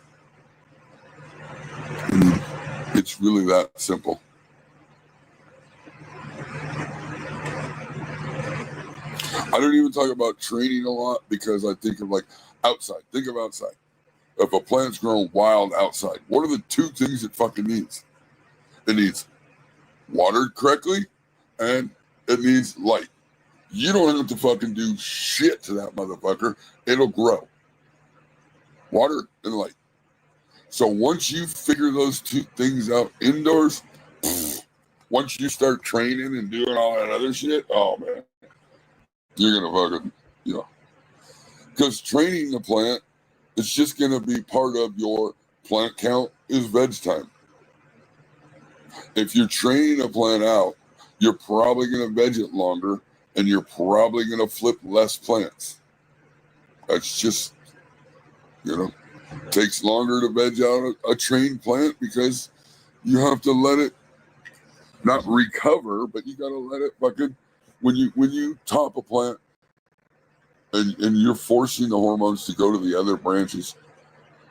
it's really that simple. I don't even talk about training a lot, because I think of like outside. Think of outside. If a plant's growing wild outside, what are the 2 things it fucking needs? It needs watered correctly, and it needs light. You don't have to fucking do shit to that motherfucker. It'll grow. Water and light. So once you figure those 2 things out indoors, once you start training and doing all that other shit, oh man, you're gonna fucking, because training the plant It's just going to be part of your plant count is veg time. If you're training a plant out, you're probably going to veg it longer, and you're probably going to flip less plants. That's just, takes longer to veg out a trained plant because you have to let it not recover, but you got to let it fucking, when you top a plant and you're forcing the hormones to go to the other branches,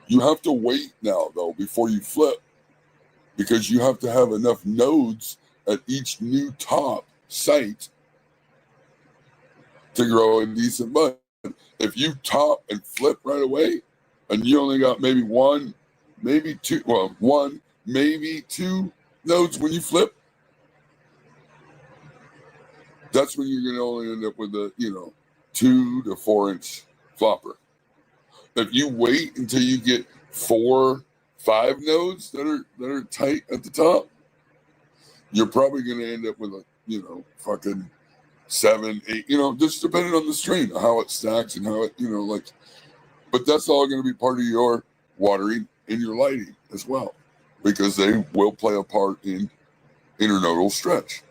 you have to wait now though before you flip, because you have to have enough nodes at each new top site to grow a decent bud. If you top and flip right away and you only got maybe one, maybe two nodes when you flip, that's when you're going to only end up with a 2 to 4 inch flopper. If you wait until you get 4, 5 nodes that are tight at the top, you're probably going to end up with a fucking 7, 8, just depending on the strain, how it stacks and how it but that's all going to be part of your watering and your lighting as well, because they will play a part in internodal stretch.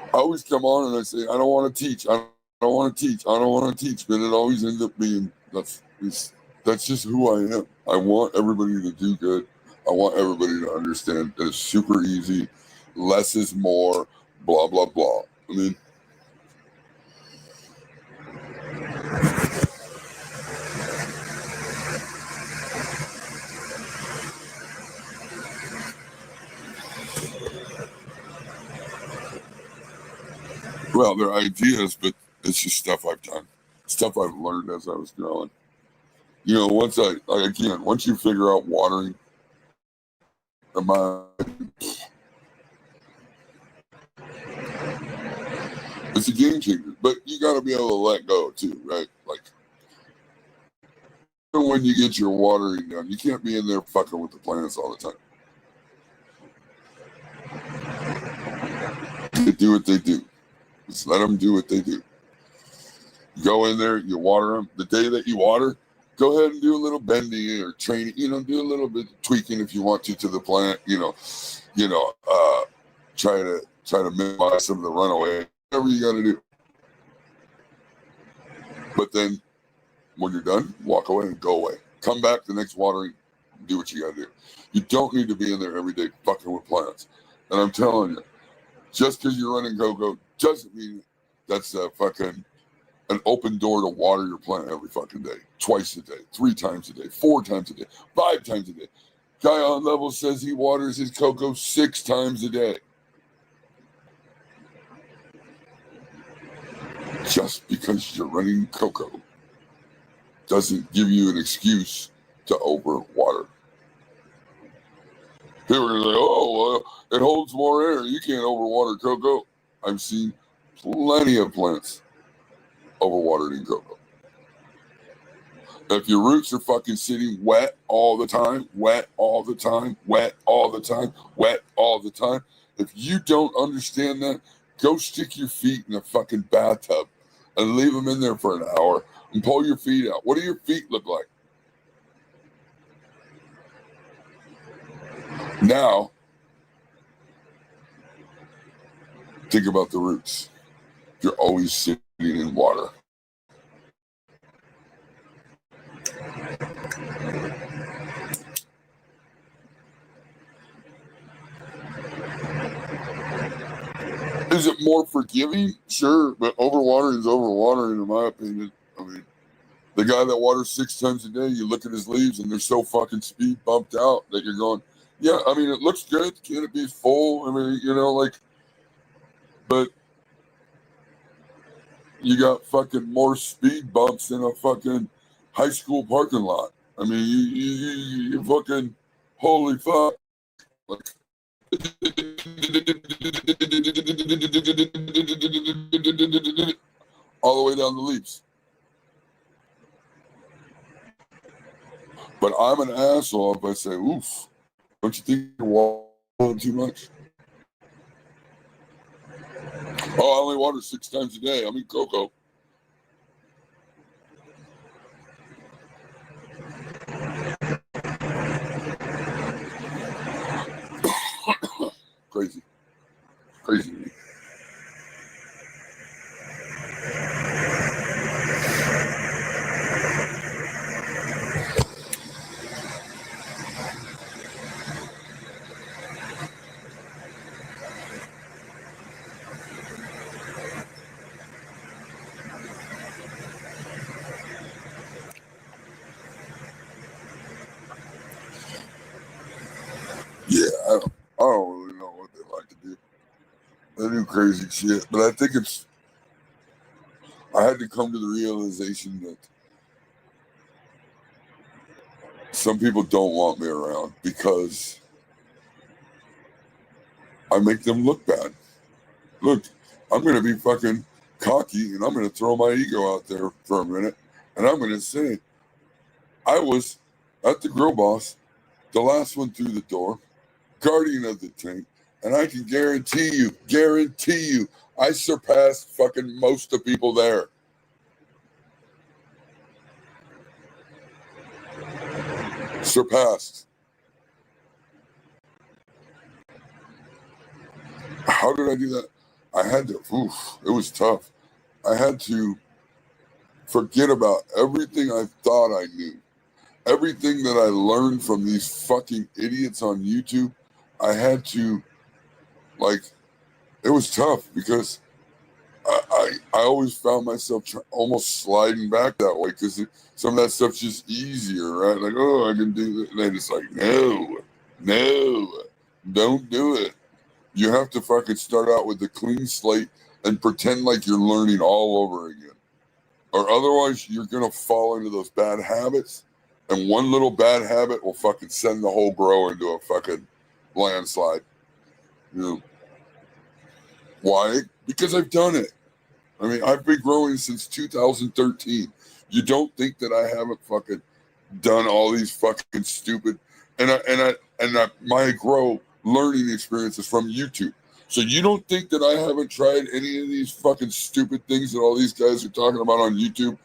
I always come on and I say, I don't want to teach. I don't want to teach. I don't want to teach. But it always ends up being, that's just who I am. I want everybody to do good. I want everybody to understand that it's super easy. Less is more, blah, blah, blah. I mean, well, they're ideas, but it's just stuff I've done, stuff I've learned as I was growing. Once you figure out watering, it's a game changer. But you got to be able to let go too, right? Like, when you get your watering done, you can't be in there fucking with the plants all the time. They do what they do. Just let them do what they do. You go in there, you water them. The day that you water, go ahead and do a little bending or training. Do a little bit of tweaking if you want to the plant. Try to minimize some of the runaway. Whatever you got to do. But then, when you're done, walk away and go away. Come back the next watering, do what you got to do. You don't need to be in there every day fucking with plants. And I'm telling you, just because you're running cocoa doesn't mean that's an open door to water your plant every fucking day, twice a day, 3 times a day, 4 times a day, 5 times a day. Guy on level says he waters his cocoa 6 times a day. Just because you're running cocoa doesn't give you an excuse to overwater. People are like, it holds more air. You can't overwater cocoa. I've seen plenty of plants overwatered in cocoa. If your roots are fucking sitting wet all the time, if you don't understand that, go stick your feet in a fucking bathtub and leave them in there for an hour and pull your feet out. What do your feet look like? Now, think about the roots. You're always sitting in water. Is it more forgiving? Sure, but overwatering is overwatering in my opinion. I mean, the guy that waters 6 times a day, you look at his leaves and they're so fucking speed bumped out that you're going, yeah, I mean, it looks good. Canopy's full. I mean, but you got fucking more speed bumps in a fucking high school parking lot. I mean, you fucking, holy fuck. Like, all the way down the leaves. But I'm an asshole if I say, oof, don't you think you're watering too much? Oh, I only water 6 times a day. I'm in cocoa. Crazy. Crazy. Yeah, I don't really know what they like to do. They do crazy shit, but I think I had to come to the realization that some people don't want me around because I make them look bad. Look, I'm going to be fucking cocky and I'm going to throw my ego out there for a minute and I'm going to say, I was at the Grill Boss, the last one through the door, guardian of the tank, and I can guarantee you, I surpassed fucking most of the people there. Surpassed. How did I do that? I had to, it was tough. I had to forget about everything I thought I knew. Everything that I learned from these fucking idiots on YouTube, I had to, it was tough because I always found myself almost sliding back that way because some of that stuff's just easier, right? Like, oh, I can do that. And then it's like, no, don't do it. You have to fucking start out with a clean slate and pretend like you're learning all over again. Or otherwise, you're going to fall into those bad habits. And one little bad habit will fucking send the whole grow into a fucking landslide. You know. Why? Because I've done it. I mean, I've been growing since 2013. You don't think that I haven't fucking done all these fucking stupid my grow learning experiences from YouTube. So you don't think that I haven't tried any of these fucking stupid things that all these guys are talking about on YouTube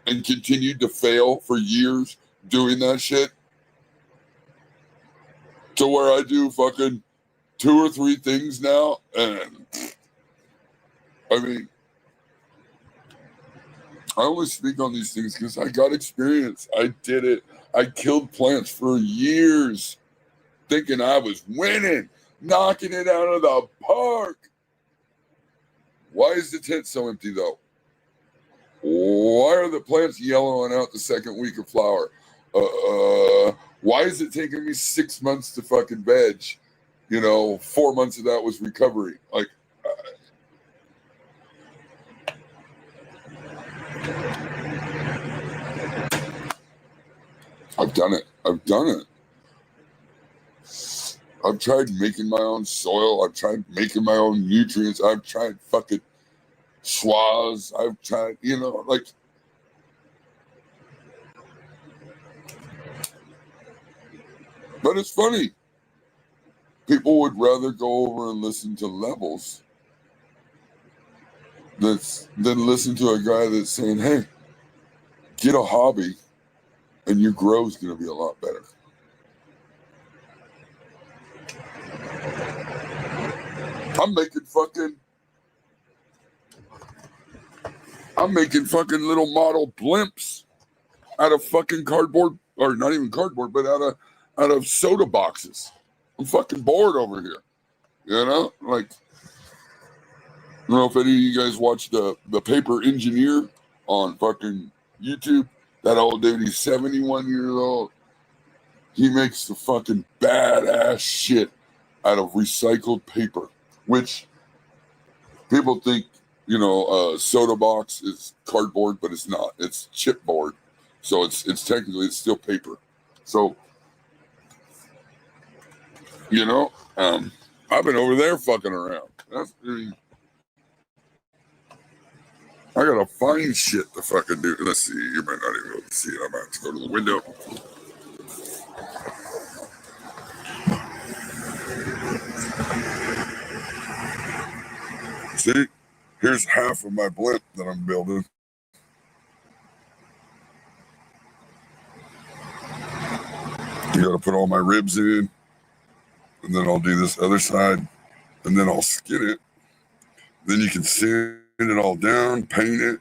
and continued to fail for years doing that shit? To where I do fucking 2 or 3 things now, and I mean, I only speak on these things because I got experience. I did it. I killed plants for years thinking I was winning, knocking it out of the park. Why is the tent so empty though? Why are the plants yellowing out the second week of flower? Why is it taking me 6 months to fucking veg? 4 months of that was recovery. I've done it. I've tried making my own soil. I've tried making my own nutrients. I've tried fucking schwas. I've tried, but it's funny. People would rather go over and listen to Levels than listen to a guy that's saying, hey, get a hobby and your grow's going to be a lot better. I'm making fucking little model blimps out of fucking cardboard, or not even cardboard, but out of soda boxes. I'm fucking bored over here. I don't know if any of you guys watched the Paper Engineer on fucking YouTube. That old dude, he's 71 years old. He makes the fucking badass shit out of recycled paper, which people think, soda box is cardboard, but it's not. It's chipboard. So it's technically, it's still paper. So, I've been over there fucking around. I gotta find shit to fucking do. Let's see. You might not even be able to see it. I might have to go to the window. See, here's half of my blimp that I'm building. You got to put all my ribs in, and then I'll do this other side, and then I'll skin it. Then you can sand it all down, paint it.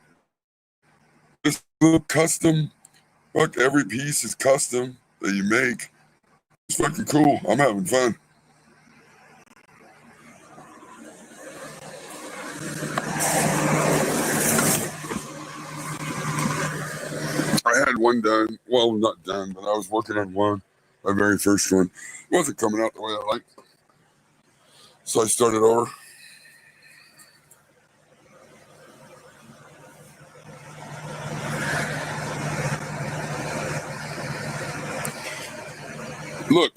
This little custom, fuck, every piece is custom that you make. It's fucking cool. I'm having fun. I had one done. Well, not done, but I was working on one. My very first one. It wasn't coming out the way I liked. So I started over. Look,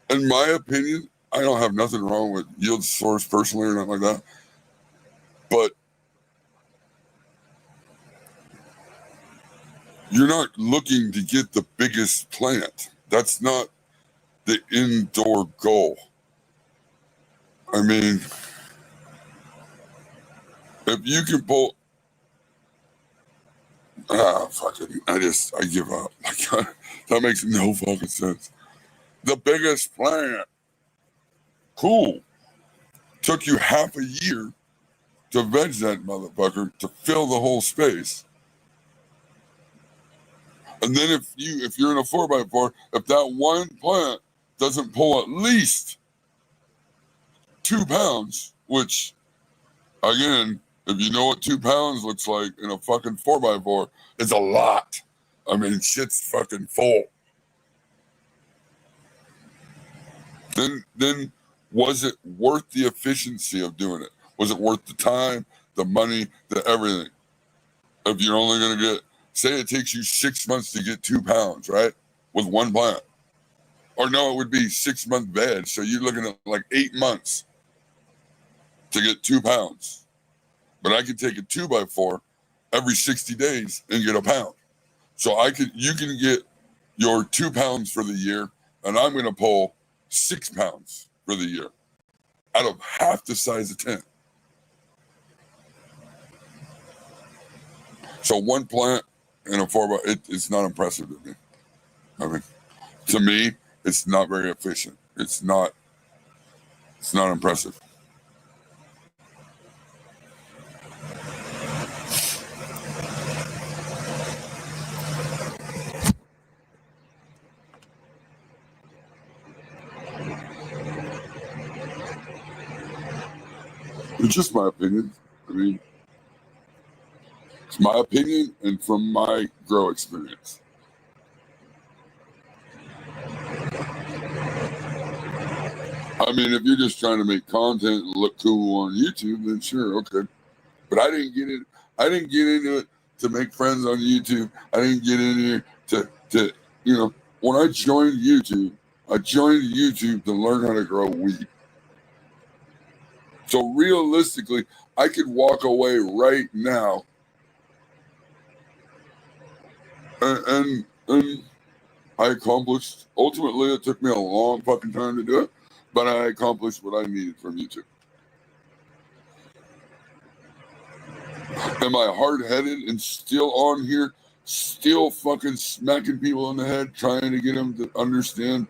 in my opinion, I don't have nothing wrong with Yield Source personally or nothing like that. But you're not looking to get the biggest plant. That's not the indoor goal. I mean, if you can pull, fucking, I give up. That makes no fucking sense. The biggest plant, cool. Took you half a year to veg that motherfucker to fill the whole space. And then if you're in a 4x4, if that one plant doesn't pull at least 2 pounds, which again, if you know what 2 pounds looks like in a fucking 4x4, it's a lot. I mean, shit's fucking full. Then was it worth the efficiency of doing it? Was it worth the time, the money, the everything? If you're only going to get, say it takes you 6 months to get 2 pounds, right? With one plant. Or no, it would be 6 month veg. So you're looking at like 8 months to get 2 pounds. But I could take a 2x4 every 60 days and get a pound. So you can get your 2 pounds for the year, and I'm going to pull 6 pounds for the year out of half the size of 10. So one plant in a 4x, it's not impressive to me. I mean, to me, it's not very efficient. It's not impressive. It's just my opinion. I mean, it's my opinion and from my grow experience. I mean, if you're just trying to make content and look cool on YouTube, then sure, okay. But I didn't get into it to make friends on YouTube. I didn't get in here to when I joined YouTube to learn how to grow weed. So realistically, I could walk away right now and I accomplished, ultimately it took me a long fucking time to do it, but I accomplished what I needed from YouTube. Am I hard-headed and still on here, still fucking smacking people in the head, trying to get them to understand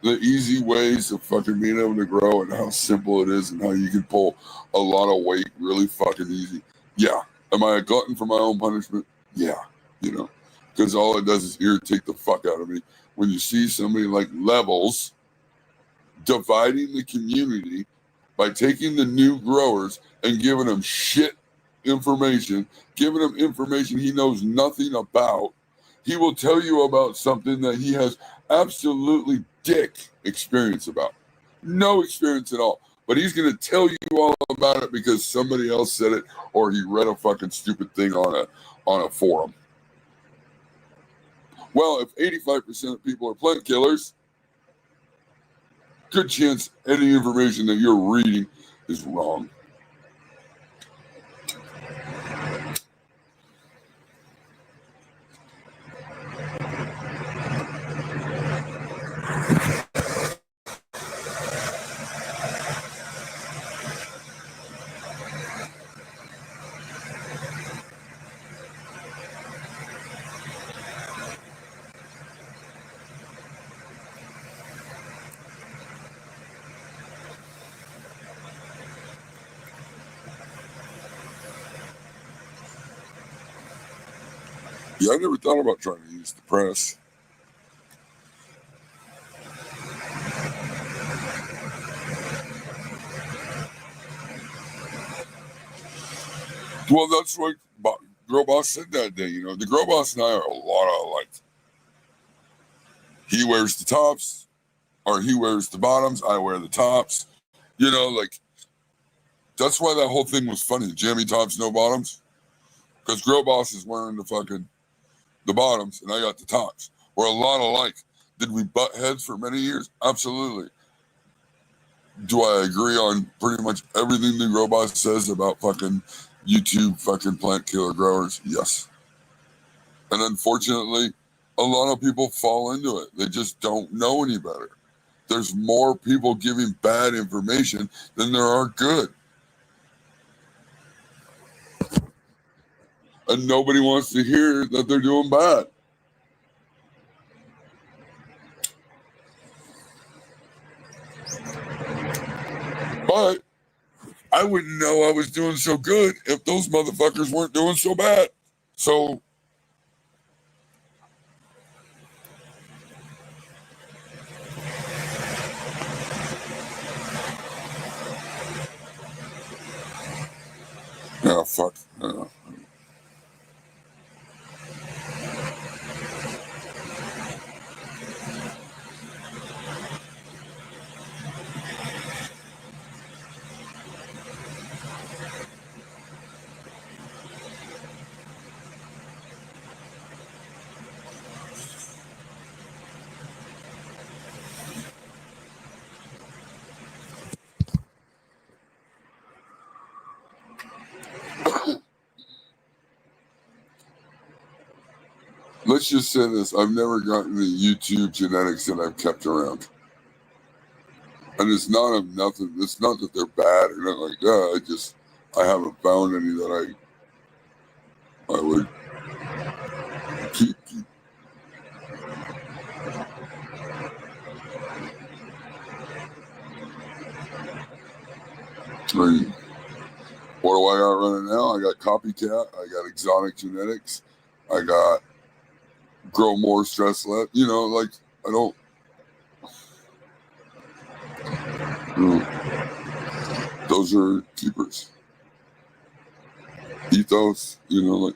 the easy ways of fucking being able to grow and how simple it is and how you can pull a lot of weight really fucking easy? Yeah. Am I a glutton for my own punishment? Yeah. Because all it does is irritate the fuck out of me when you see somebody like Levels dividing the community by taking the new growers and giving them shit information, giving him information he knows nothing about. He will tell you about something that he has absolutely dick experience about. No experience at all. But he's going to tell you all about it because somebody else said it or he read a fucking stupid thing on a forum. Well, if 85% of people are plant killers, good chance any information that you're reading is wrong. Yeah, I never thought about trying to use the press. Well, that's what Girl Boss said that day. You know, the Girl Boss and I are a lot alike. He wears the tops, or he wears the bottoms. I wear the tops. You know, like, that's why that whole thing was funny. Jammy tops, no bottoms. Because Girl Boss is wearing the bottoms, and I got the tops. We're a lot alike. Did we butt heads for many years? Absolutely. Do I agree on pretty much everything the Girl Boss says about fucking YouTube fucking plant killer growers? Yes. And unfortunately, a lot of people fall into it. They just don't know any better. There's more people giving bad information than there are good. And nobody wants to hear that they're doing bad. But I wouldn't know I was doing so good if those motherfuckers weren't doing so bad. So yeah, fuck. Yeah. Let's just say this. I've never gotten the YouTube genetics that I've kept around. And it's not of nothing. It's not that they're bad or nothing like that. I haven't found any that I would keep. I mean, what do I got running now? I got Copycat. I got Exotic Genetics. I got Grow More, Stress Less. You know, like, I don't. You know, those are keepers. Ethos, you know, like.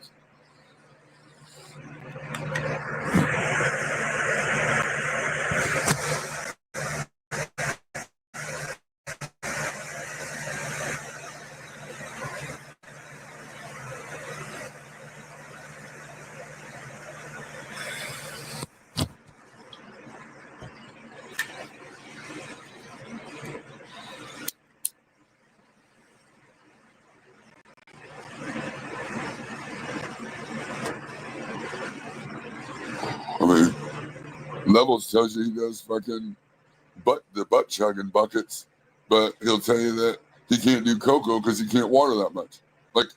I mean, Levels tells you he does fucking the butt chugging buckets, but he'll tell you that he can't do cocoa because he can't water that much. Like,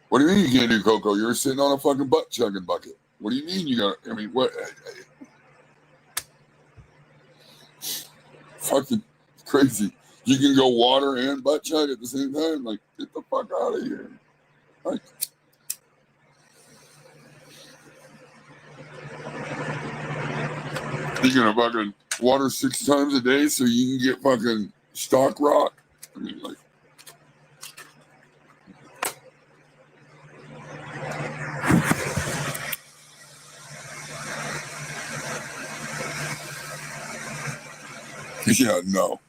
what do you mean you can't do cocoa? You're sitting on a fucking butt chugging bucket. What do you mean you got? I mean, what? Fucking crazy. You can go water and butt chug at the same time. Like, get the fuck out of here. Like, you gonna fucking water 6 times a day so you can get fucking stock rock? I mean, like. Yeah, no.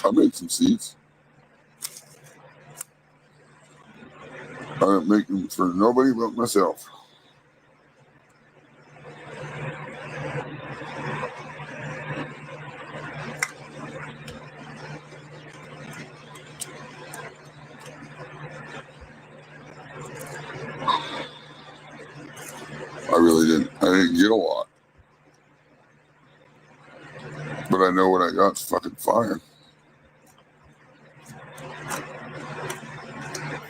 I made some seeds. I didn't make them for nobody but myself. I really didn't. I didn't get a lot. But I know what I got's fucking fire.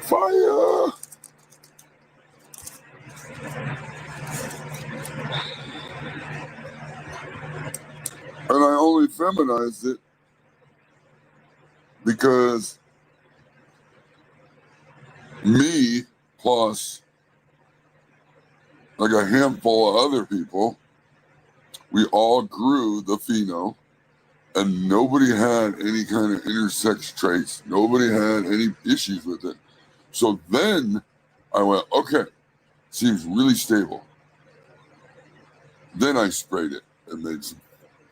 Fire! And I only feminized it because me plus like a handful of other people, we all grew the pheno, and nobody had any kind of intersex traits. Nobody had any issues with it. So then I went, okay, seems really stable. Then I sprayed it and made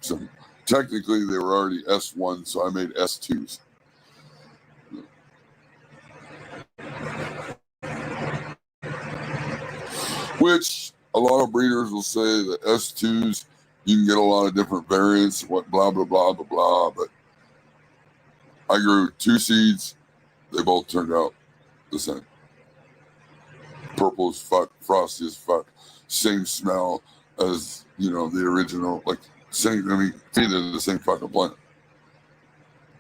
some technically they were already S1, so I made S2s. Which a lot of breeders will say that S2s, you can get a lot of different variants, what blah, blah, blah, blah, blah. But I grew 2 seeds. They both turned out the same. Purple as fuck, frosty as fuck. Same smell as, you know, the original. Like, same, I mean, they're the same fucking plant.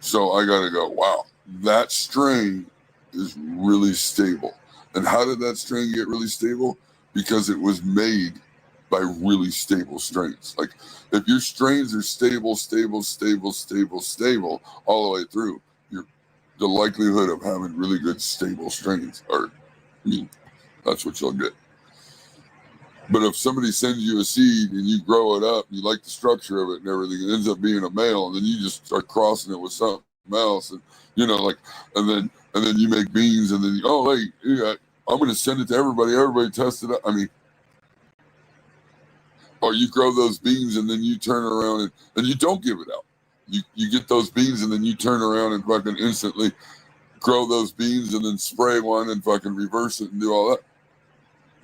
So I got to go, wow, that strain is really stable. And how did that strain get really stable? Because it was made by really stable strains. Like, if your strains are stable all the way through, the likelihood of having really good stable strains are, I mean, that's what you'll get. But if somebody sends you a seed and you grow it up, and you like the structure of it and everything, it ends up being a male, and then you just start crossing it with something else, and you know, like, and then you make beans, and then hey, yeah, I'm going to send it to everybody. Everybody test it out. I mean, or you grow those beans and then you turn around and you don't give it out. You get those beans and then you turn around and fucking instantly grow those beans and then spray one and fucking reverse it and do all that.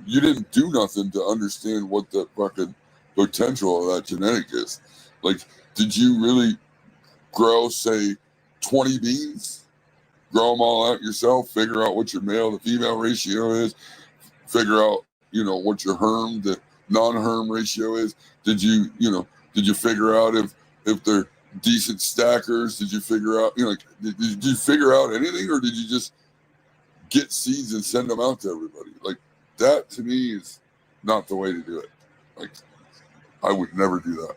You didn't do nothing to understand what the fucking potential of that genetic is. Like, did you really grow, say, 20 beans? Grow them all out yourself, figure out what your male to female ratio is, figure out, you know, what your herm to non-herm ratio is. Did you figure out if they're decent stackers? Did you figure out, like, did you figure out anything, or did you just get seeds and send them out to everybody? Like, that to me is not the way to do it. Like, I would never do that.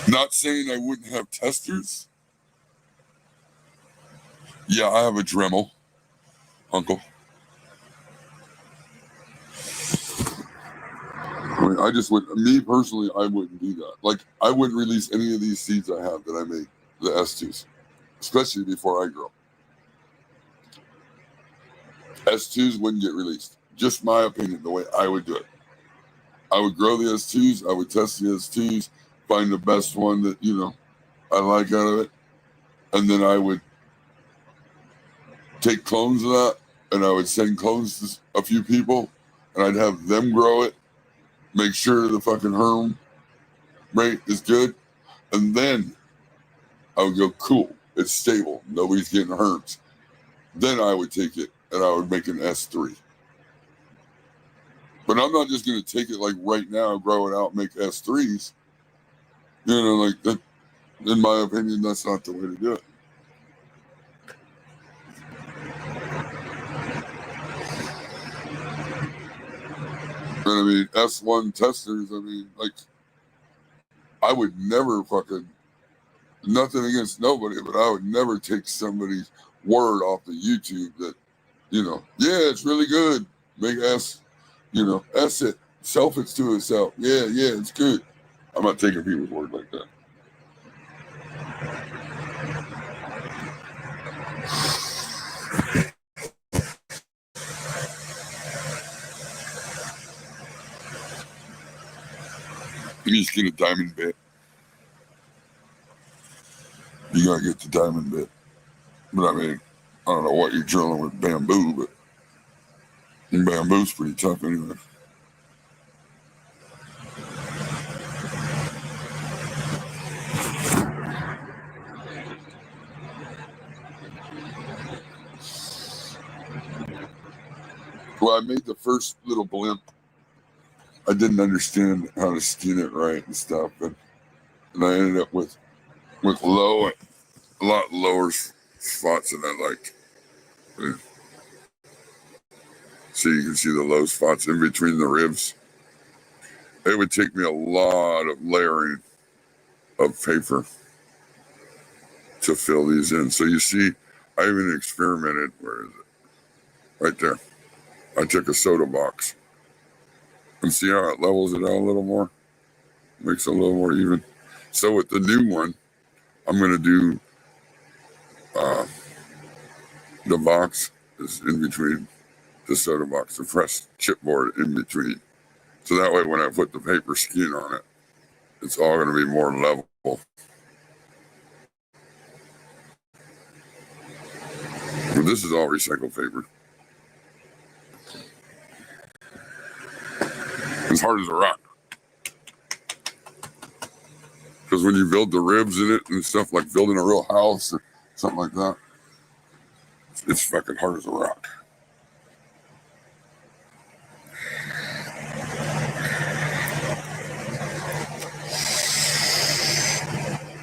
Not saying I wouldn't have testers. Yeah, I have a Dremel, uncle. I mean, me personally, I wouldn't do that. Like, I wouldn't release any of these seeds I have that I made, the S2s, especially before I grow. S2s wouldn't get released. Just my opinion, the way I would do it. I would grow the S2s, I would test the S2s, find the best one that, I like out of it. And then I would take clones of that, and I would send clones to a few people, and I'd have them grow it, make sure the fucking herm rate is good, and then I would go, cool, it's stable, nobody's getting herms. Then I would take it, and I would make an S3. But I'm not just going to take it like right now, grow it out, make S3s. Like that. In my opinion, that's not the way to do it. And I mean, S1 testers, like, I would never nothing against nobody, but I would never take somebody's word off of YouTube that, yeah, it's really good. Make S, S it, self it to itself. Yeah, it's good. I'm not taking people's word like that. You just get a diamond bit. You gotta get the diamond bit. But I don't know what you're drilling with bamboo, but bamboo's pretty tough anyway. Well, I made the first little blimp. I didn't understand how to skin it right and stuff, and I ended up with a lot lower spots than I liked. So you can see the low spots in between the ribs. It would take me a lot of layering of paper to fill these in. So you see, I even experimented. Where is it? Right there. I took a soda box and see how it levels it out a little more. Makes it a little more even. So with the new one, I'm going to do the box is in between the soda box, the fresh chipboard in between. So that way when I put the paper skin on it, it's all going to be more level. But this is all recycled paper. As hard as a rock. Because when you build the ribs in it and stuff, like building a real house or something like that, it's fucking hard as a rock.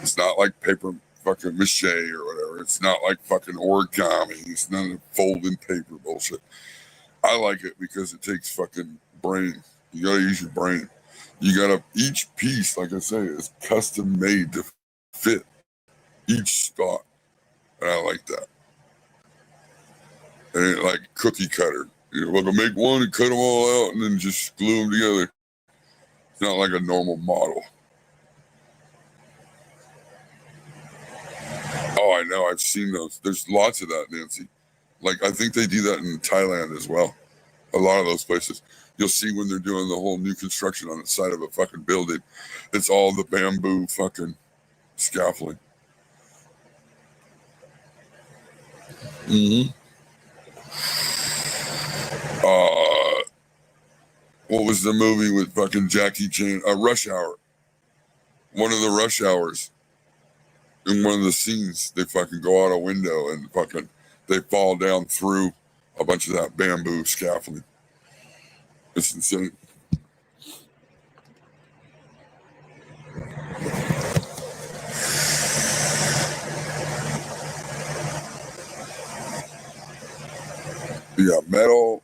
It's not like paper fucking mache or whatever. It's not like fucking origami. It's none of folding paper bullshit. I like it because it takes fucking brain. You gotta use your brain. You gotta, each piece, like I say, is custom made to fit each spot. And I like that. And it like cookie cutter. You know, like I make one and cut them all out and then just glue them together. It's not like a normal model. Oh, I know. I've seen those. There's lots of that, Nancy. Like, I think they do that in Thailand as well. A lot of those places. You'll see when they're doing the whole new construction on the side of a fucking building. It's all the bamboo fucking scaffolding. Mm-hmm. What was the movie with fucking Jackie Chan? Rush Hour. One of the Rush Hours. In one of the scenes, they fucking go out a window and fucking they fall down through a bunch of that bamboo scaffolding. It's insane. Yeah, metal.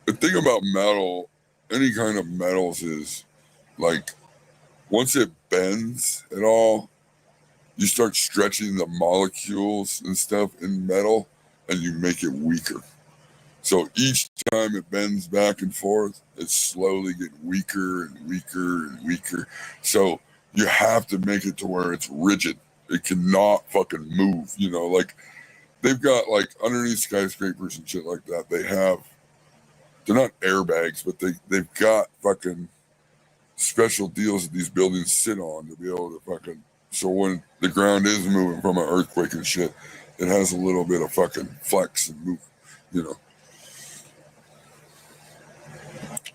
The thing about metal, any kind of metals is like once it bends at all, you start stretching the molecules and stuff in metal and you make it weaker. So each time it bends back and forth, it's slowly getting weaker and weaker and weaker. So you have to make it to where it's rigid. It cannot fucking move, you know, like they've got like underneath skyscrapers and shit like that. They're not airbags, but they've got fucking special deals that these buildings sit on to be able to fucking, so when the ground is moving from an earthquake and shit, it has a little bit of fucking flex and move, you know.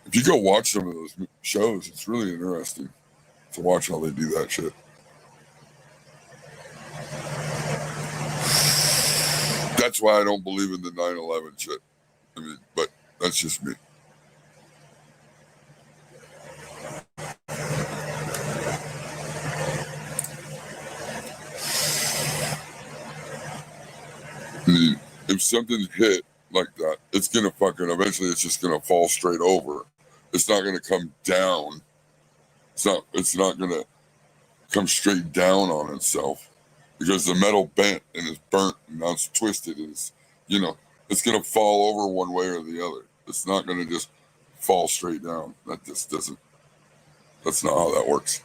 If you go watch some of those shows, it's really interesting to watch how they do that shit. That's why I don't believe in the 9/11 shit. I mean, but that's just me. I mean, if something's hit like that, it's gonna fucking eventually it's just gonna fall straight over. It's not gonna come down. It's not gonna come straight down on itself because the metal bent and is burnt and now it's twisted and it's, you know, it's gonna fall over one way or the other. It's not gonna just fall straight down. That just doesn't. That's not how that works.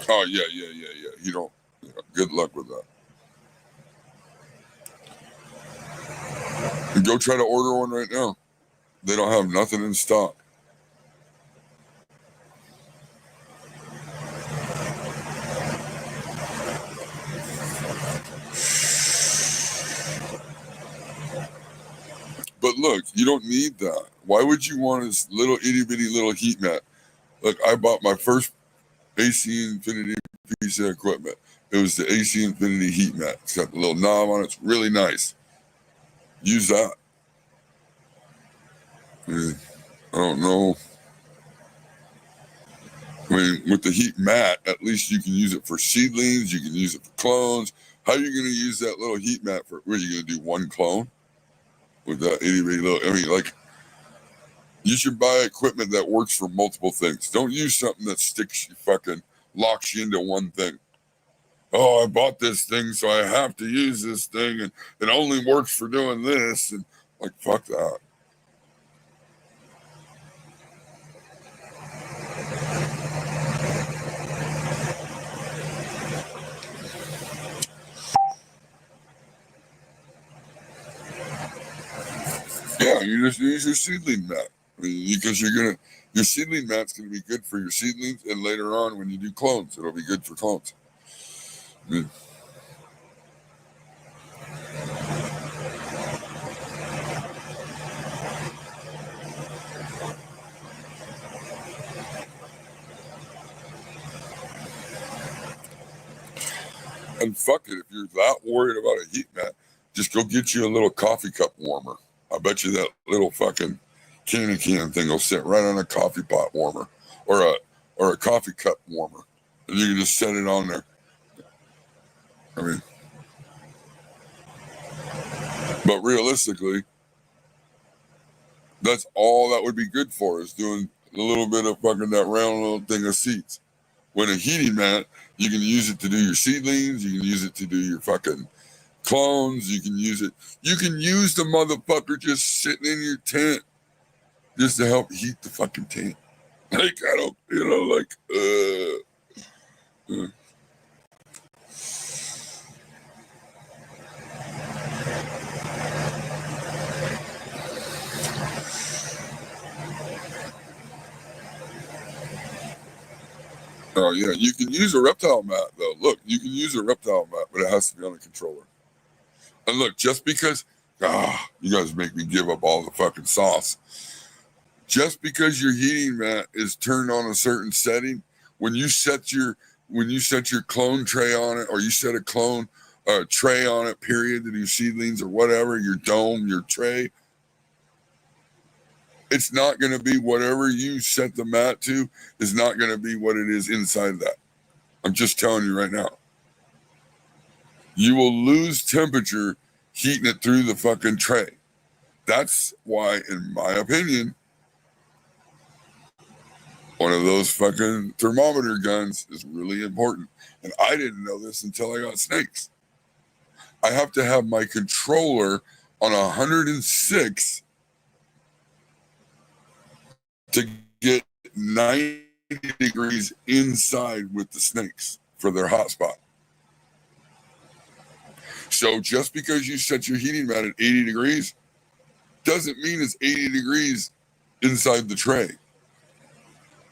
Oh yeah. You don't. Yeah, good luck with that. And go try to order one right now. They don't have nothing in stock. But look, you don't need that. Why would you want this little itty bitty little heat mat Look, I bought my first AC Infinity piece of equipment. It was the AC Infinity heat mat. It's got the little knob on it. It's really nice. Use that. I mean, I don't know. I mean, with the heat mat, at least you can use it for seedlings. You can use it for clones. How are you going to use that little heat mat for? What are you going to do? One clone with that itty bitty little? I mean, like, you should buy equipment that works for multiple things. Don't use something that sticks you fucking locks you into one thing. Oh, I bought this thing, so I have to use this thing, and it only works for doing this. And like, fuck that. Yeah, you just use your seedling mat. I mean, because your seedling mat's gonna be good for your seedlings, and later on when you do clones, it'll be good for clones. I mean, and fuck it, if you're that worried about a heat mat, just go get you a little coffee cup warmer. I bet you that little fucking can thing will sit right on a coffee pot warmer or a coffee cup warmer. And you can just set it on there. I mean, but realistically, that's all that would be good for, is doing a little bit of fucking that round little thing of seeds. When a heating mat, you can use it to do your seedlings, you can use it to do your fucking clones, you can use the motherfucker just sitting in your tent just to help heat the fucking tent. Like, I don't, Oh yeah, you can use a reptile mat though. Look, you can use a reptile mat, but it has to be on a controller. And look, just because you guys make me give up all the fucking sauce. Just because your heating mat is turned on a certain setting, when you set your clone tray on it, or you set a clone tray on it, period, to do seedlings or whatever, your dome, your tray, it's not going to be whatever you set the mat to is not going to be what it is inside that. I'm just telling you right now. You will lose temperature heating it through the fucking tray. That's why, in my opinion, one of those fucking thermometer guns is really important. And I didn't know this until I got snakes. I have to have my controller on 106 to get 90 degrees inside with the snakes for their hotspot. So just because you set your heating mat at 80 degrees doesn't mean it's 80 degrees inside the tray.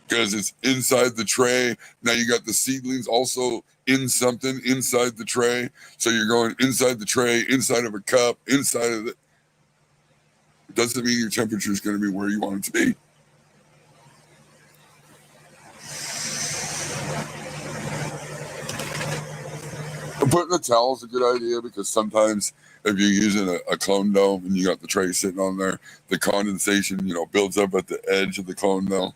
Because it's inside the tray. Now you got the seedlings also in something inside the tray. So you're going inside the tray, inside of a cup, inside of it. Doesn't mean your temperature is going to be where you want it to be. Putting a towel is a good idea, because sometimes if you're using a clone dome and you got the tray sitting on there, the condensation, builds up at the edge of the clone dome.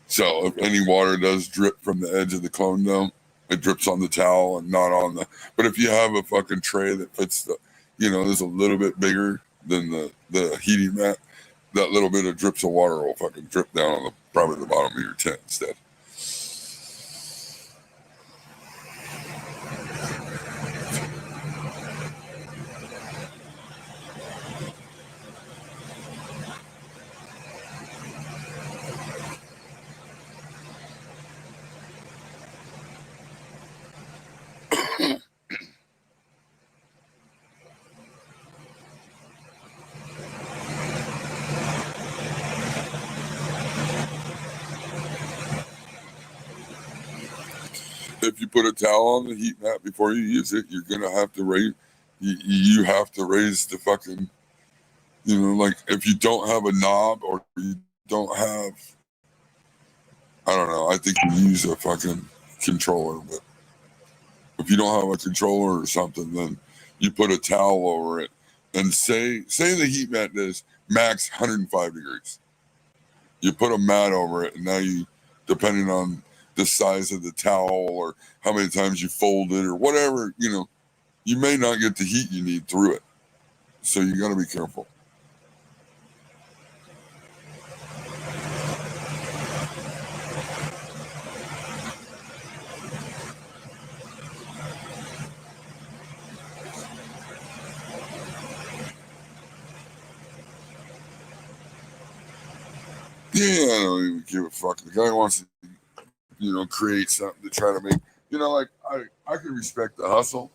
So if any water does drip from the edge of the clone dome, it drips on the towel and not on the. But if you have a fucking tray that fits the, is a little bit bigger than the heating mat, that little bit of drips of water will fucking drip down on probably the bottom of your tent instead. If you put a towel on the heat mat before you use it, you're gonna have to raise. You have to raise the fucking. Like if you don't have a knob or you don't have I don't know. I think you use a fucking controller, but if you don't have a controller or something, then you put a towel over it and say the heat mat is max 105 degrees. You put a mat over it, and now you, depending on the size of the towel or how many times you fold it or whatever, you know, you may not get the heat you need through it. So you got to be careful. Yeah, I don't even give a fuck. The guy wants to, you know, create something to try to make, you know, like I can respect the hustle,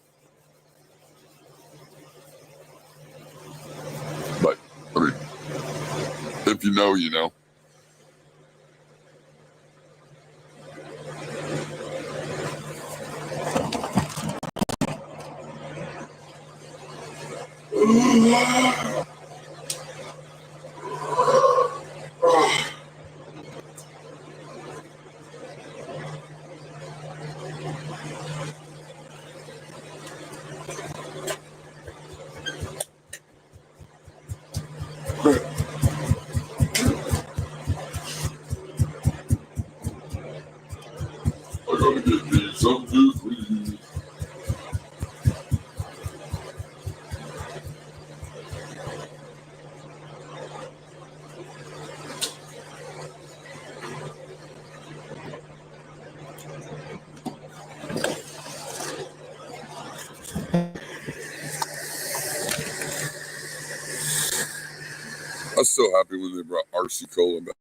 but I mean, if you know, you know. I gotta get me some juice, please. I was so happy when they brought RC Cola back.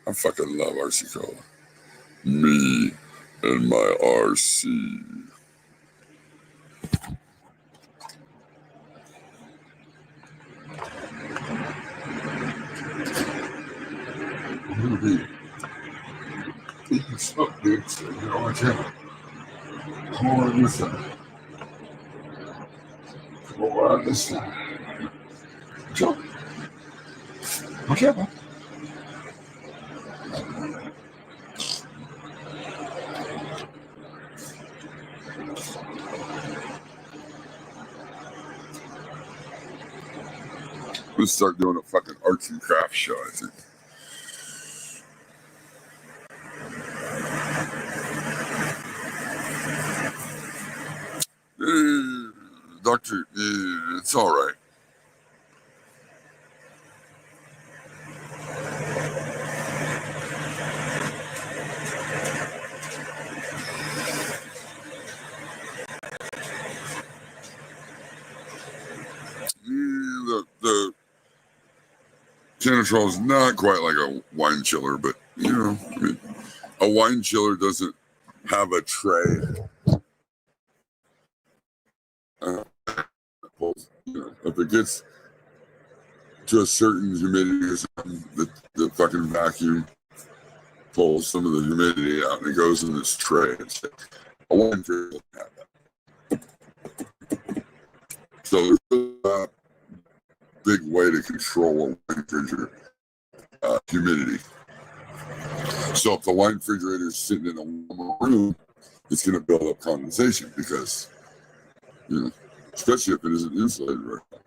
I fucking love RC Cola. Me and my RC. I'm gonna be eating stuff, dude. So, you know, I can't. Come on this side. Come on this side. Jump. Okay, man. We'll start doing a fucking arts and crafts show, I think. Doctor, it's all right. The Canatrol is not quite like a wine chiller, but you know, I mean, a wine chiller doesn't have a tray. You know, if it gets to a certain humidity or something, the fucking vacuum pulls some of the humidity out and it goes in this tray. A wine chiller doesn't have that. So there's a big way to control a wine refrigerator humidity. So if the wine refrigerator is sitting in a warmer room, it's going to build up condensation because, you know, especially if it isn't insulated right now.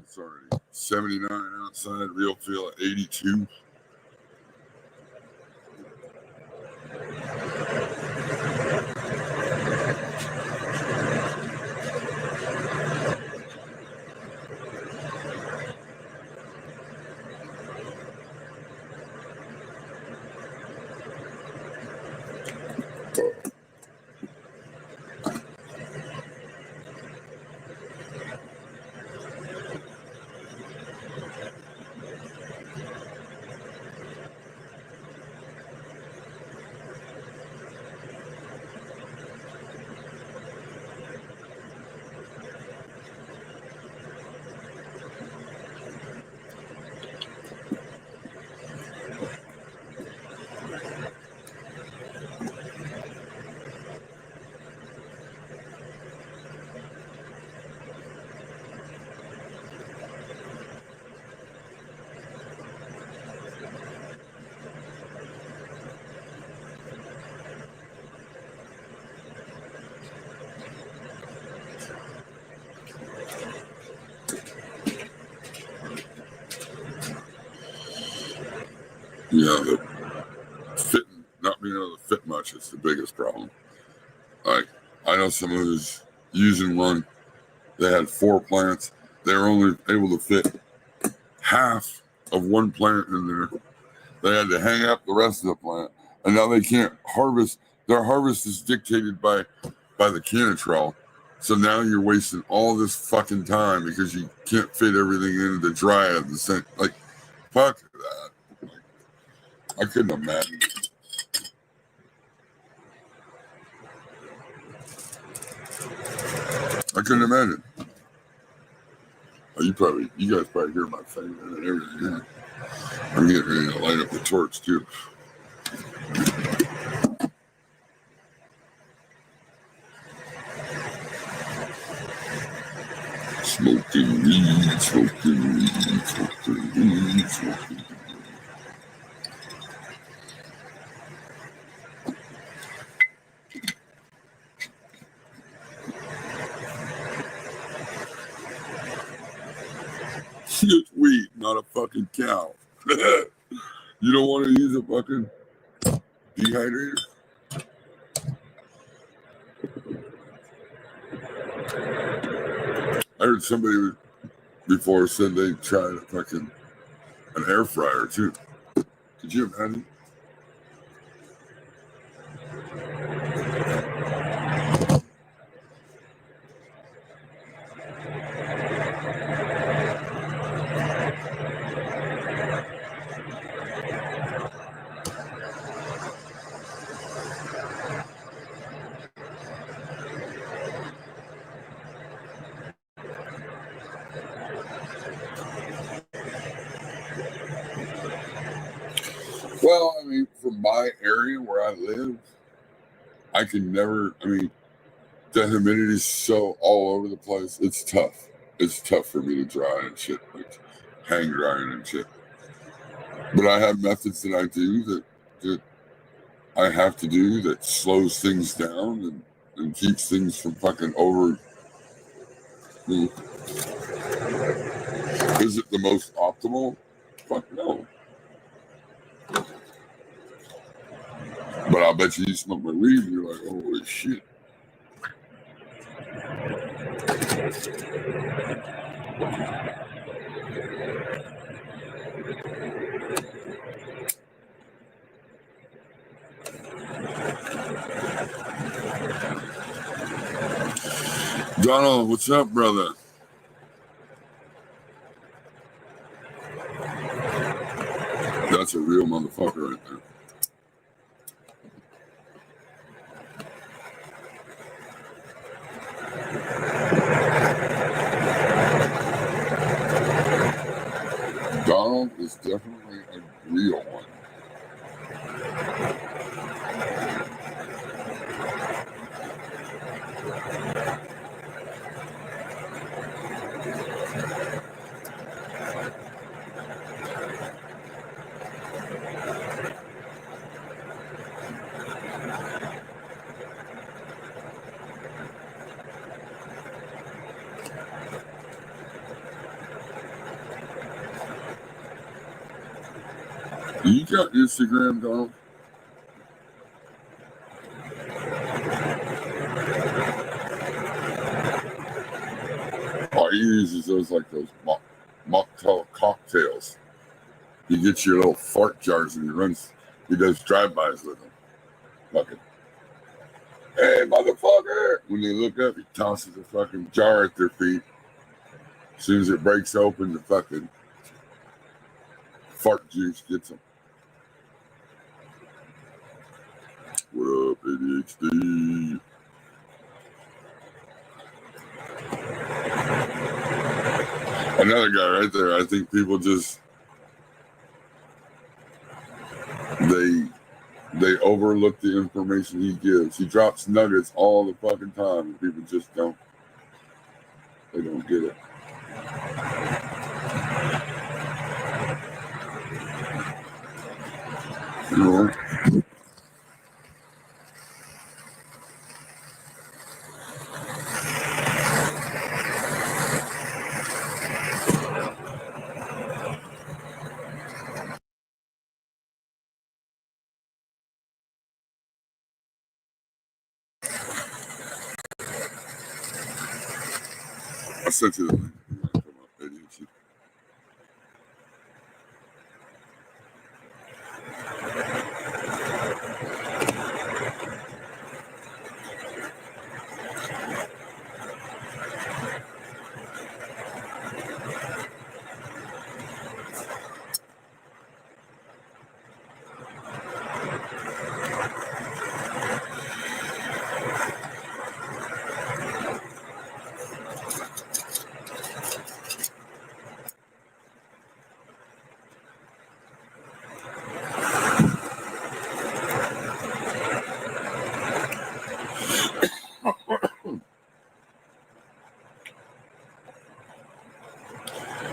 Sorry, 79 outside, real feel at 82. Yeah, the fitting, not being able to fit much is the biggest problem. Like, I know someone who's using one. They had 4 plants. They were only able to fit half of one plant in there. They had to hang up the rest of the plant, and now they can't harvest. Their harvest is dictated by the Canatrell. So now you're wasting all this fucking time because you can't fit everything into the dryad. The same, like, fuck that. I couldn't imagine. I couldn't imagine. Oh, you guys probably hear my fan and everything. I'm getting ready to light up the torch too. Smoking weed, smoking weed, smoking weed, smoking weed. It's weed, not a fucking cow. You don't want to use a fucking dehydrator? I heard somebody before said they tried a fucking an air fryer too. Could you imagine? Well, I mean, from my area where I live, I can never, I mean, the humidity's so all over the place. It's tough. It's tough for me to dry and shit, like hang drying and shit. But I have methods that I do that I have to do that slows things down and keeps things from fucking over. Is it the most optimal? Fuck no. But I bet you smoke my weed and you're like, holy shit. Donald, what's up, brother? That's a real motherfucker right there. Donald is definitely a real one. You got Instagram, Donald? All he uses those like those mocktail cocktails. He gets your little fart jars and he does drive-bys with them. Fucking, hey, motherfucker! When they look up, he tosses a fucking jar at their feet. As soon as it breaks open, the fucking fart juice gets them. What up, ADHD? Another guy right there. I think people just they overlook the information he gives. He drops nuggets all the fucking time, and people just don't get it. You know? I sent you the link. Come up, ADHD.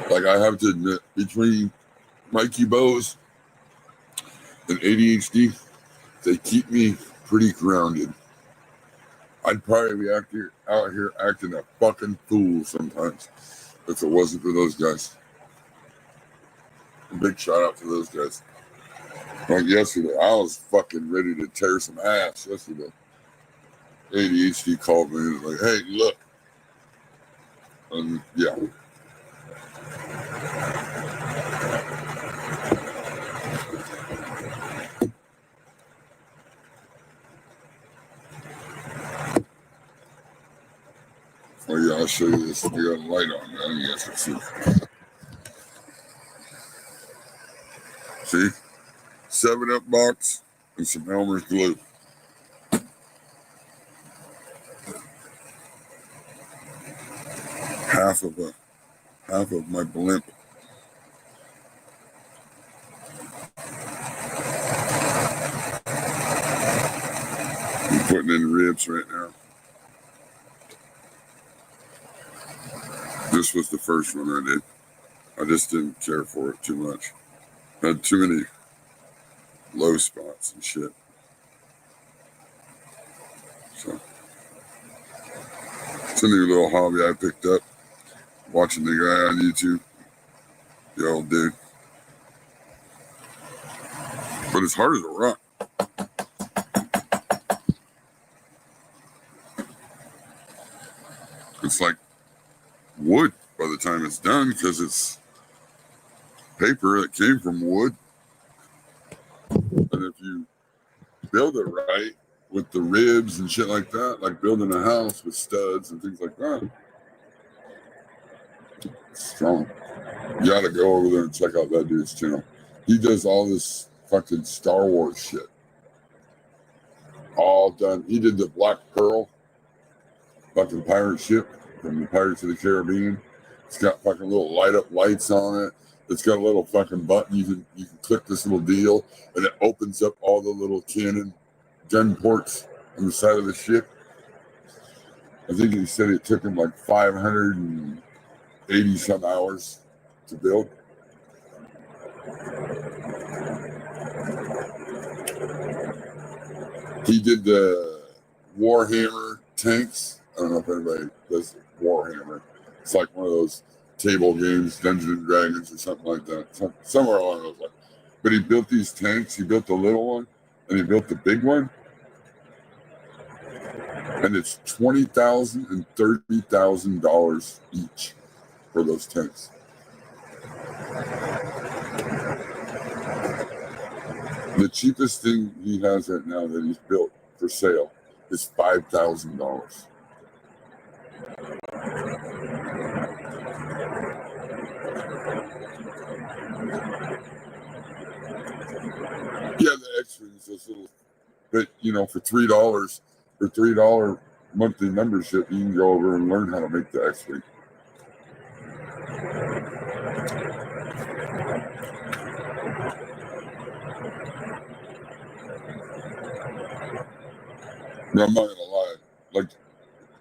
Like I have to admit, between Mikey Bose and ADHD, they keep me pretty grounded. I'd probably be out here acting a fucking fool sometimes if it wasn't for those guys. A big shout out to those guys. Like yesterday, I was fucking ready to tear some ass yesterday. ADHD called me and was like, hey, look. And yeah. Oh yeah, I'll show you this. We got a light on now. You guys can see. See? 7-Up box and some Elmer's glue. Half of my blimp. I'm putting in ribs right now. This was the first one I did. I just didn't care for it too much. I had too many low spots and shit. So it's a new little hobby I picked up. Watching the guy on YouTube. The old dude. But it's hard as a rock. It's like wood by the time it's done because it's paper that came from wood. And if you build it right with the ribs and shit like that, like building a house with studs and things like that, it's strong. You gotta go over there and check out that dude's channel. He does all this fucking Star Wars shit. All done. He did the Black Pearl fucking pirate ship from the Pirates of the Caribbean. It's got fucking little light up lights on it. It's got a little fucking button. You can click this little deal and it opens up all the little cannon gun ports on the side of the ship. I think he said it took him like 580 some hours to build. He did the Warhammer tanks. I don't know if anybody does Warhammer. It's like one of those table games, Dungeons and Dragons or something like that. Somewhere along those lines. But he built these tanks. He built the little one and he built the big one. And it's $20,000 and $30,000 each for those tanks. The cheapest thing he has right now that he's built for sale is $5,000. Yeah, the X-Wings, those little, but you know, for $3 monthly membership, you can go over and learn how to make the X-Wing. No, I'm not gonna lie. Like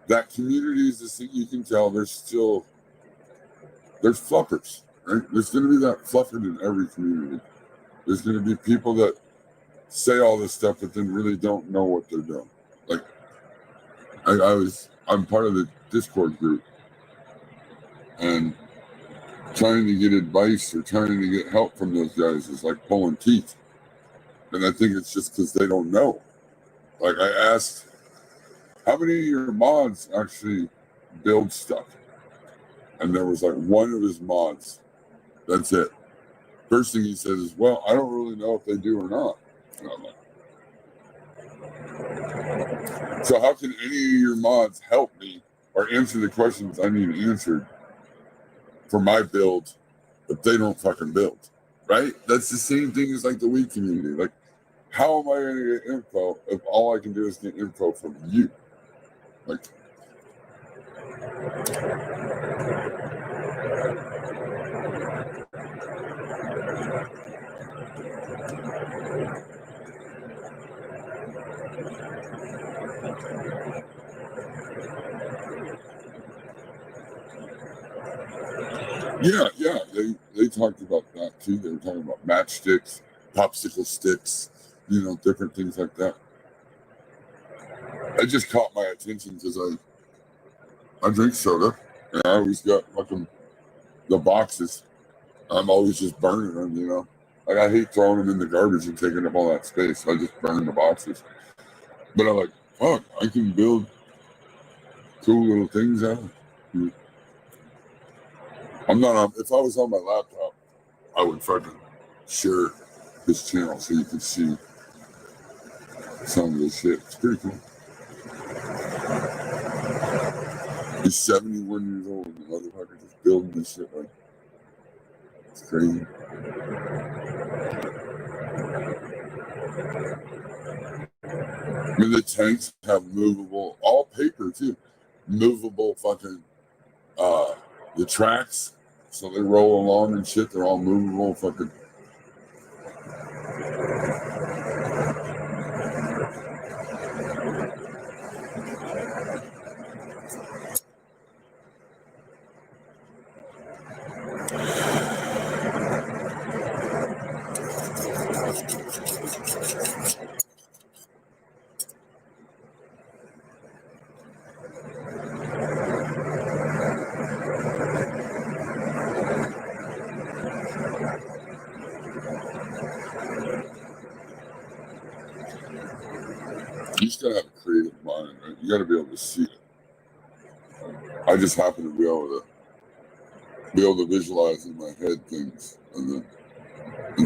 that community is this thing you can tell there's fluffers, right? There's gonna be that fluffer in every community. There's gonna be people that say all this stuff but then really don't know what they're doing. Like I'm part of the Discord group and trying to get advice or trying to get help from those guys is like pulling teeth. And I think it's just because they don't know. Like I asked, how many of your mods actually build stuff? and there was like one of his mods. That's it. First thing he says is, well, I don't really know if they do or not. And I'm like, so how can any of your mods help me or answer the questions I need answered for my build if they don't fucking build? Right? That's the same thing as like the weed community. Like, how am I going to get info if all I can do is get info from you? Like, yeah, they talked about that too. They were talking about matchsticks, popsicle sticks, you know, different things like that. It just caught my attention because I drink soda and I always got fucking the boxes. I'm always just burning them, you know. Like, I hate throwing them in the garbage and taking up all that space. So I just burn the boxes. But I'm like, fuck, I can build cool little things out of it. I'm not on, if I was on my laptop, I would fucking share this channel so you can see some of this shit. It's pretty cool. He's 71 years old and the motherfucker just building this shit like, it's crazy. I mean, the tanks have movable, all paper too, movable fucking, the tracks, so they roll along and shit, they're all movable fucking. You just gotta have a creative mind, right? You gotta be able to see it. I just happen to be able to visualize in my head things, and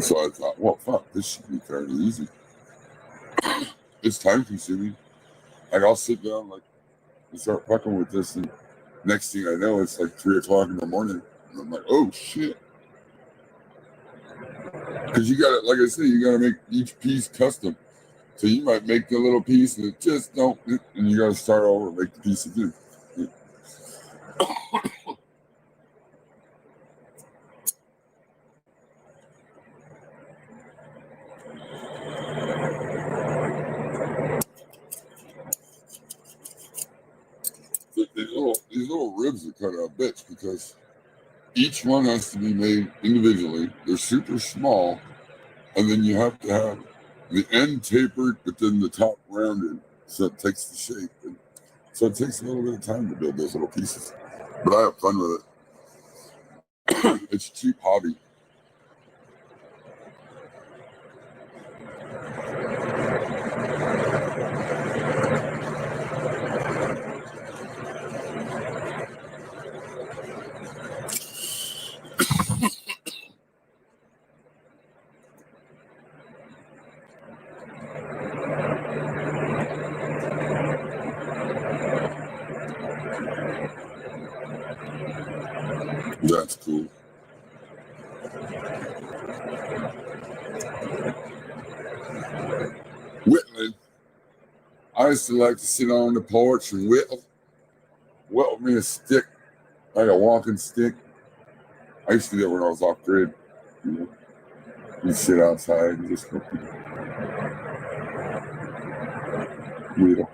so I thought, well, fuck, this should be fairly easy. It's time consuming. Like, I'll sit down like and start fucking with this, and next thing I know, it's like 3 o'clock in the morning, and I'm like, oh shit. Because you gotta, like I said, you gotta make each piece custom. So you might make the little piece and it just don't, and you gotta start over and make the piece again. These little ribs are cut out bitch because each one has to be made individually. They're super small, and then you have to have the end tapered, but then the top rounded, so it takes the shape. And so it takes a little bit of time to build those little pieces, but I have fun with it. It's a cheap hobby. That's cool. Whittling. I used to like to sit on the porch and whittle me a stick, like a walking stick. I used to do it when I was off grid. You know, you sit outside and just whittle.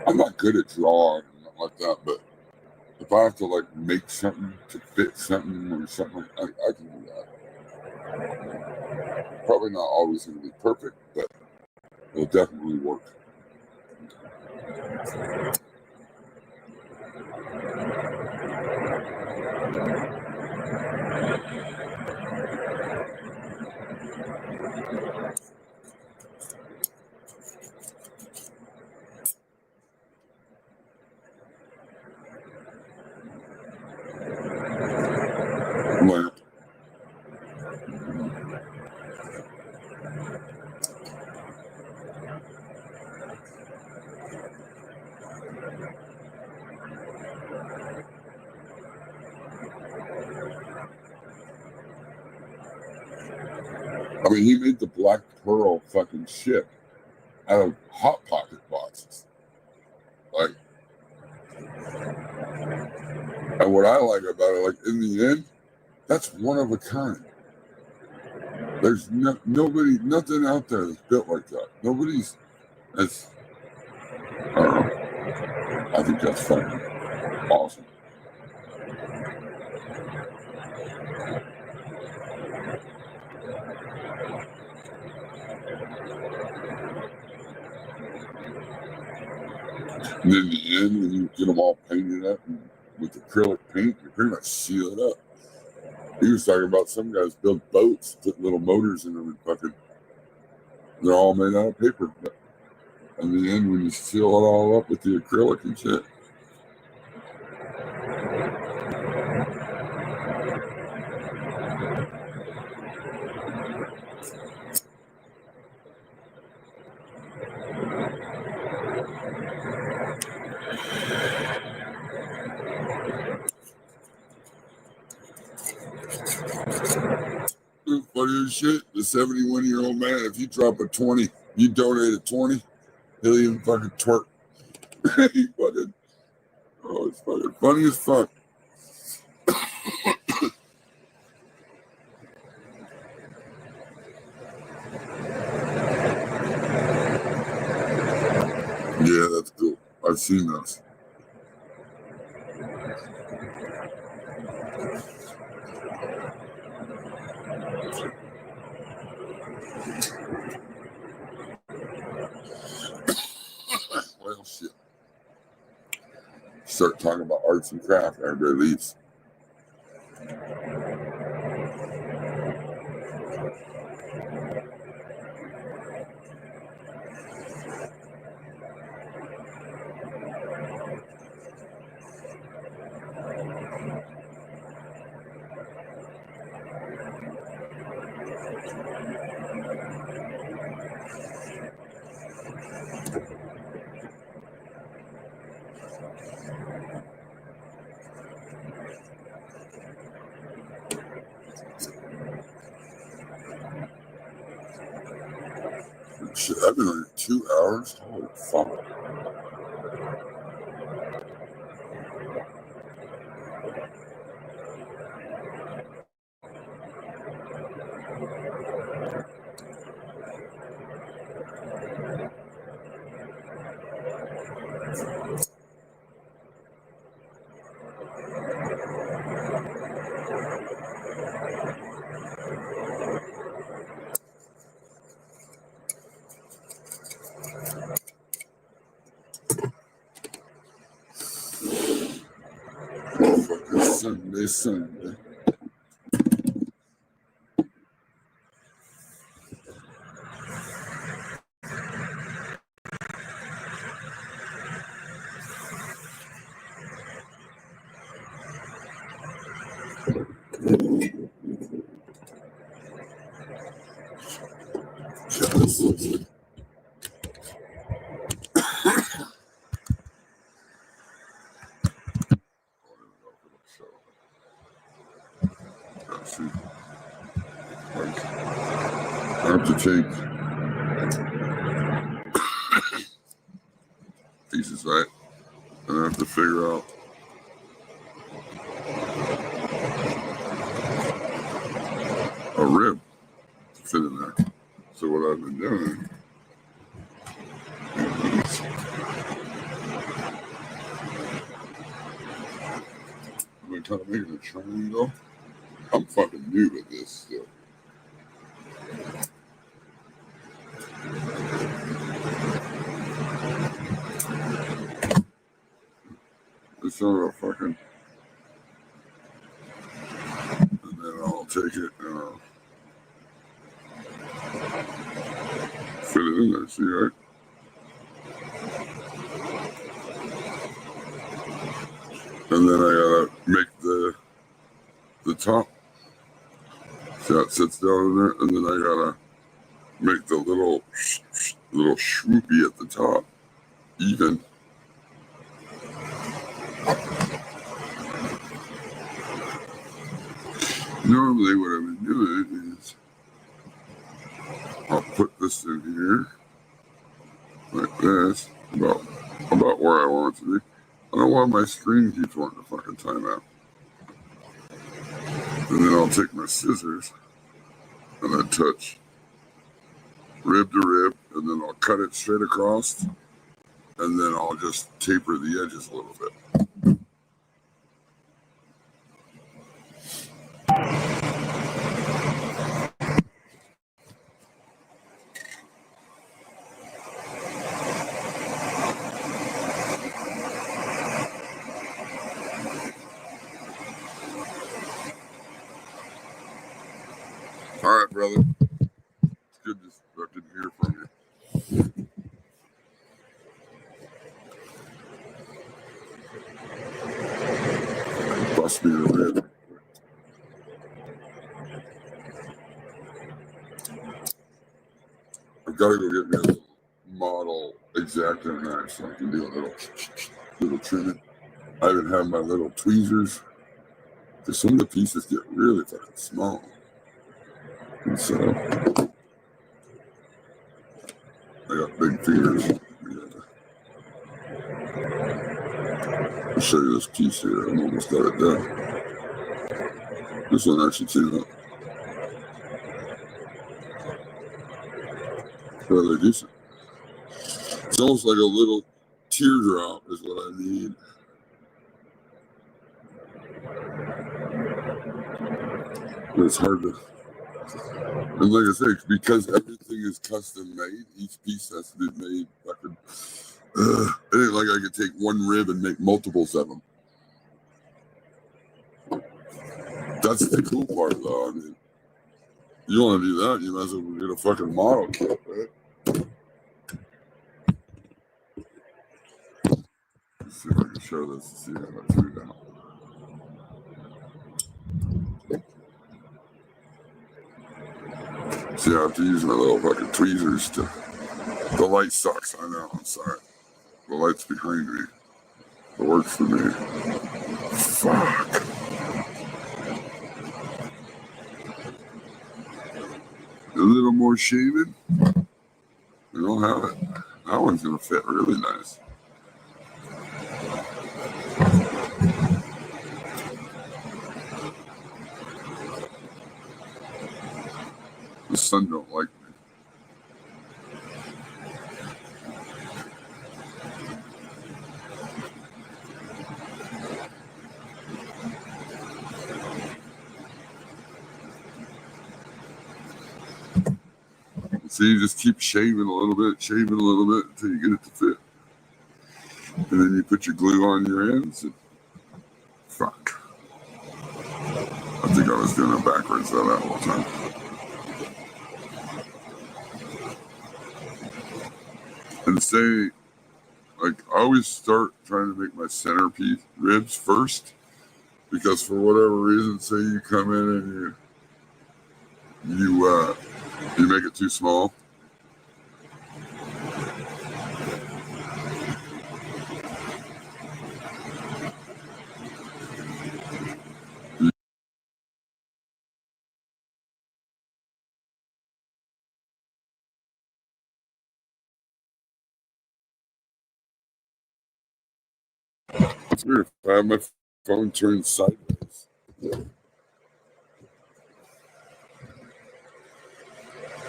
I'm not good at drawing and nothing like that, but if I have to like make something to fit something or something, I can do that. probably not always going to be perfect, but it'll definitely work. Lamp. I mean, he made the Black Pearl fucking ship out of Hot Pocket boxes. Like, and what I like about it, like in the end, that's one of a kind. There's nobody, nothing out there that's built like that. Nobody's. That's. I don't know. I think that's fucking awesome. And in the end, when you get them all painted up and with acrylic paint, you pretty much seal it up. He was talking about some guys build boats, put little motors in them, and fucking, they're all made out of paper. But in the end, when you seal it all up with the acrylic and shit, funny as shit, the 71-year-old man, if you drop a 20, you donate a 20, he'll even fucking twerk. He fucking, oh, it's fucking funny as fuck. Yeah, that's cool. I've seen those. Well, shit. Start talking about arts and craft, everybody leaves. Shit, I've been on here 2 hours. Holy fuck. Sunday, Sunday. I have to take pieces, right? And I have to figure out a rib to fit in there. So what I've been doing is I've been kind of making a triangle. I'm fucking new at this still. of a fucking, and then I'll take it and I'll fit it in there. See, right? And then I gotta make the top. See how it sits down in there, and then I gotta make the little swoopy at the top even. Normally what I would do is I'll put this in here like this, about where I want it to be. I don't want my screen keeps wanting to fucking time out. And then I'll take my scissors and I touch rib to rib, and then I'll cut it straight across, and then I'll just taper the edges a little bit. All right, brother. It's good to fucking hear from you. Bust me a rib. I've got to go get me a little model X-Acto knife so I can do a little trimming. I even have my little tweezers because some of the pieces get really fucking small. And so I got big fingers. I'll show you this piece here. I'm almost got it done. This one actually came up rather decent. It's almost like a little teardrop is what I need. But it's hard to, and like I say, because everything is custom made, each piece has to be made fucking, it ain't like I could take one rib and make multiples of them. That's the cool part though. I mean, you want to do that, you might as well get a fucking model kit, right? Let's see if I can show this and see how that turned out. See, I have to use my little fucking tweezers to. The light sucks, I know, I'm sorry. The light's behind me. It works for me. Fuck. A little more shaving. We don't have it. That one's gonna fit really nice. The sun don't like me. So you just keep shaving a little bit until you get it to fit. And then you put your glue on your ends and fuck. I think I was doing it backwards that whole time. And say, like, I always start trying to make my centerpiece ribs first, because for whatever reason, say you come in and you make it too small. It's weird if I have my phone turned sideways.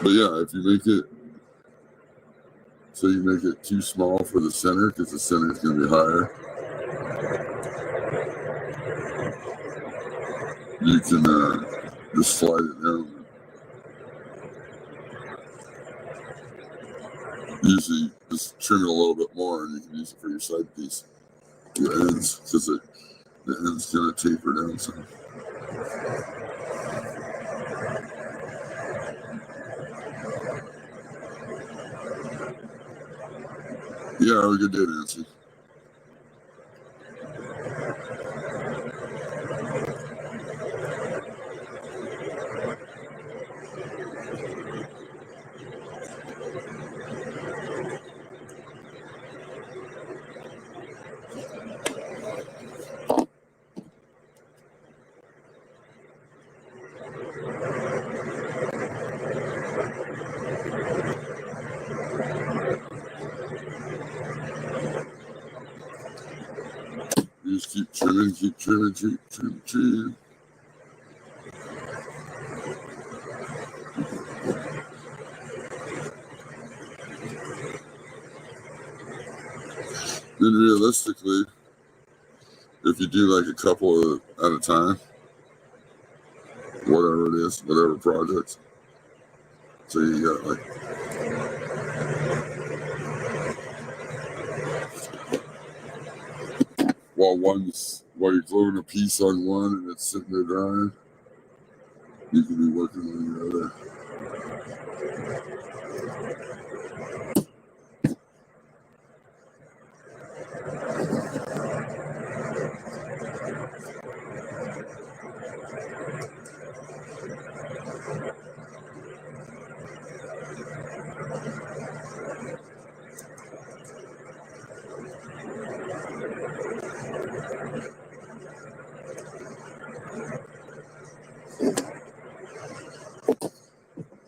But yeah, if you make it, so you make it too small for the center, because the center is going to be higher, you can just slide it down. Usually just trim it a little bit more and you can use it for your side piece. the ends, because the ends kind of taper down some. Yeah, have a good day, Nancy. You just keep trimming, keep trimming. Then realistically, if you do like a couple at a time, whatever it is, whatever projects. So you got like while you're gluing a piece on one and it's sitting there drying, you can be working on your other.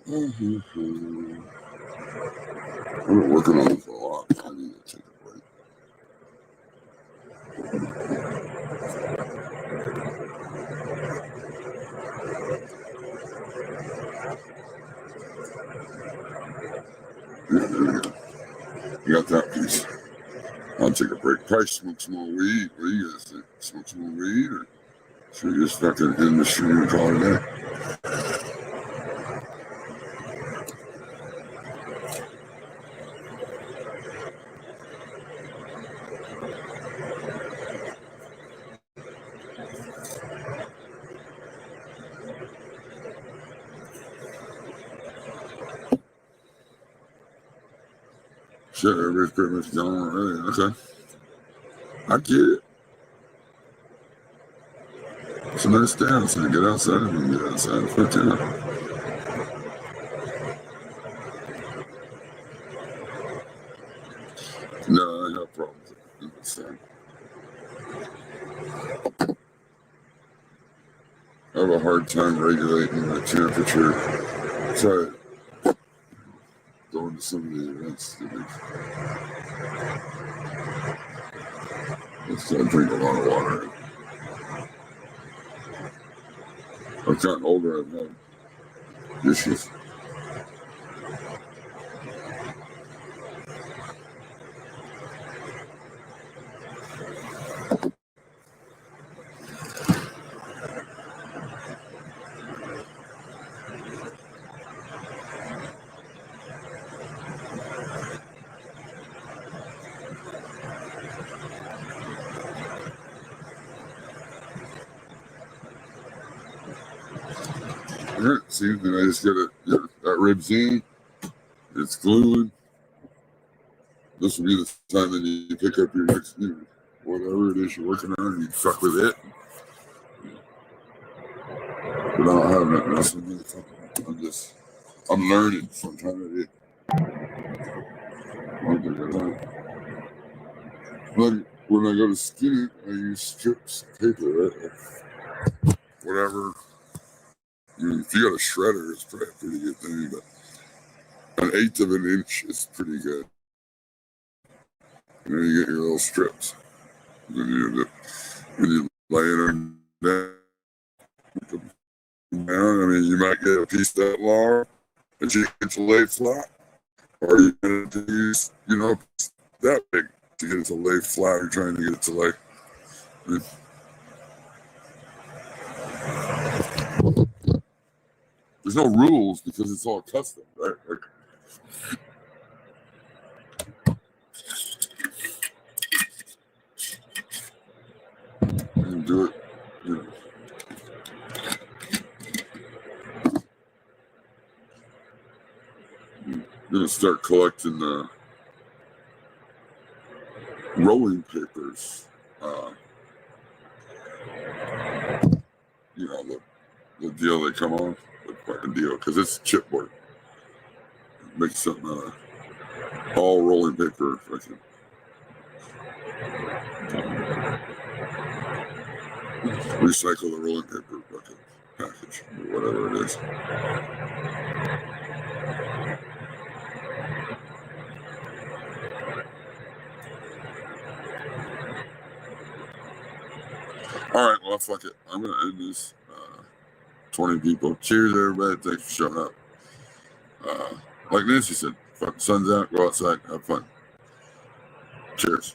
I've been working on this a lot. I need to take a break. Yeah, there we go. You got that piece. I'll take a break. Probably smoke some more weed. What do you guys think? Smoke some more weed, or should we just fucking end the stream and call it a day? Shit, everybody's pretty much gone already. Okay. I get it. It's a nice day outside. Get outside if you can get outside. Fuck yeah. No, I have problems with the sun. I have a hard time regulating the temperature. Try going to some of the events. I drink a lot of water. I've gotten older, I've had issues. Alright, see, then I just gotta get that ribs in. It's gluing. This will be the time that you pick up your next, whatever it is you're working on, and you fuck with it. But I don't have that now, so I'm learning from time to time. Like when I go to skin it, I use strips of paper, right? Whatever. If you got a shredder, it's probably a pretty good thing, but 1/8 of an inch is pretty good. And then you get your little strips. And then you lay it on down. I mean, you might get a piece that long that you get to lay flat, or you get to use, that big to get it to lay flat. You're trying to get it to lay. I mean, there's no rules because it's all custom, right? gonna start collecting the rolling papers. You know, the deal they come on, the fucking deal, because it's chipboard. Make something out of all rolling paper. Fucking recycle the rolling paper fucking package or whatever it is. All right, well, fuck it. I'm gonna end this. 20 people. Cheers, everybody. Thanks for showing up. Like Nancy said, fuck the sun's out, go outside, have fun. Cheers.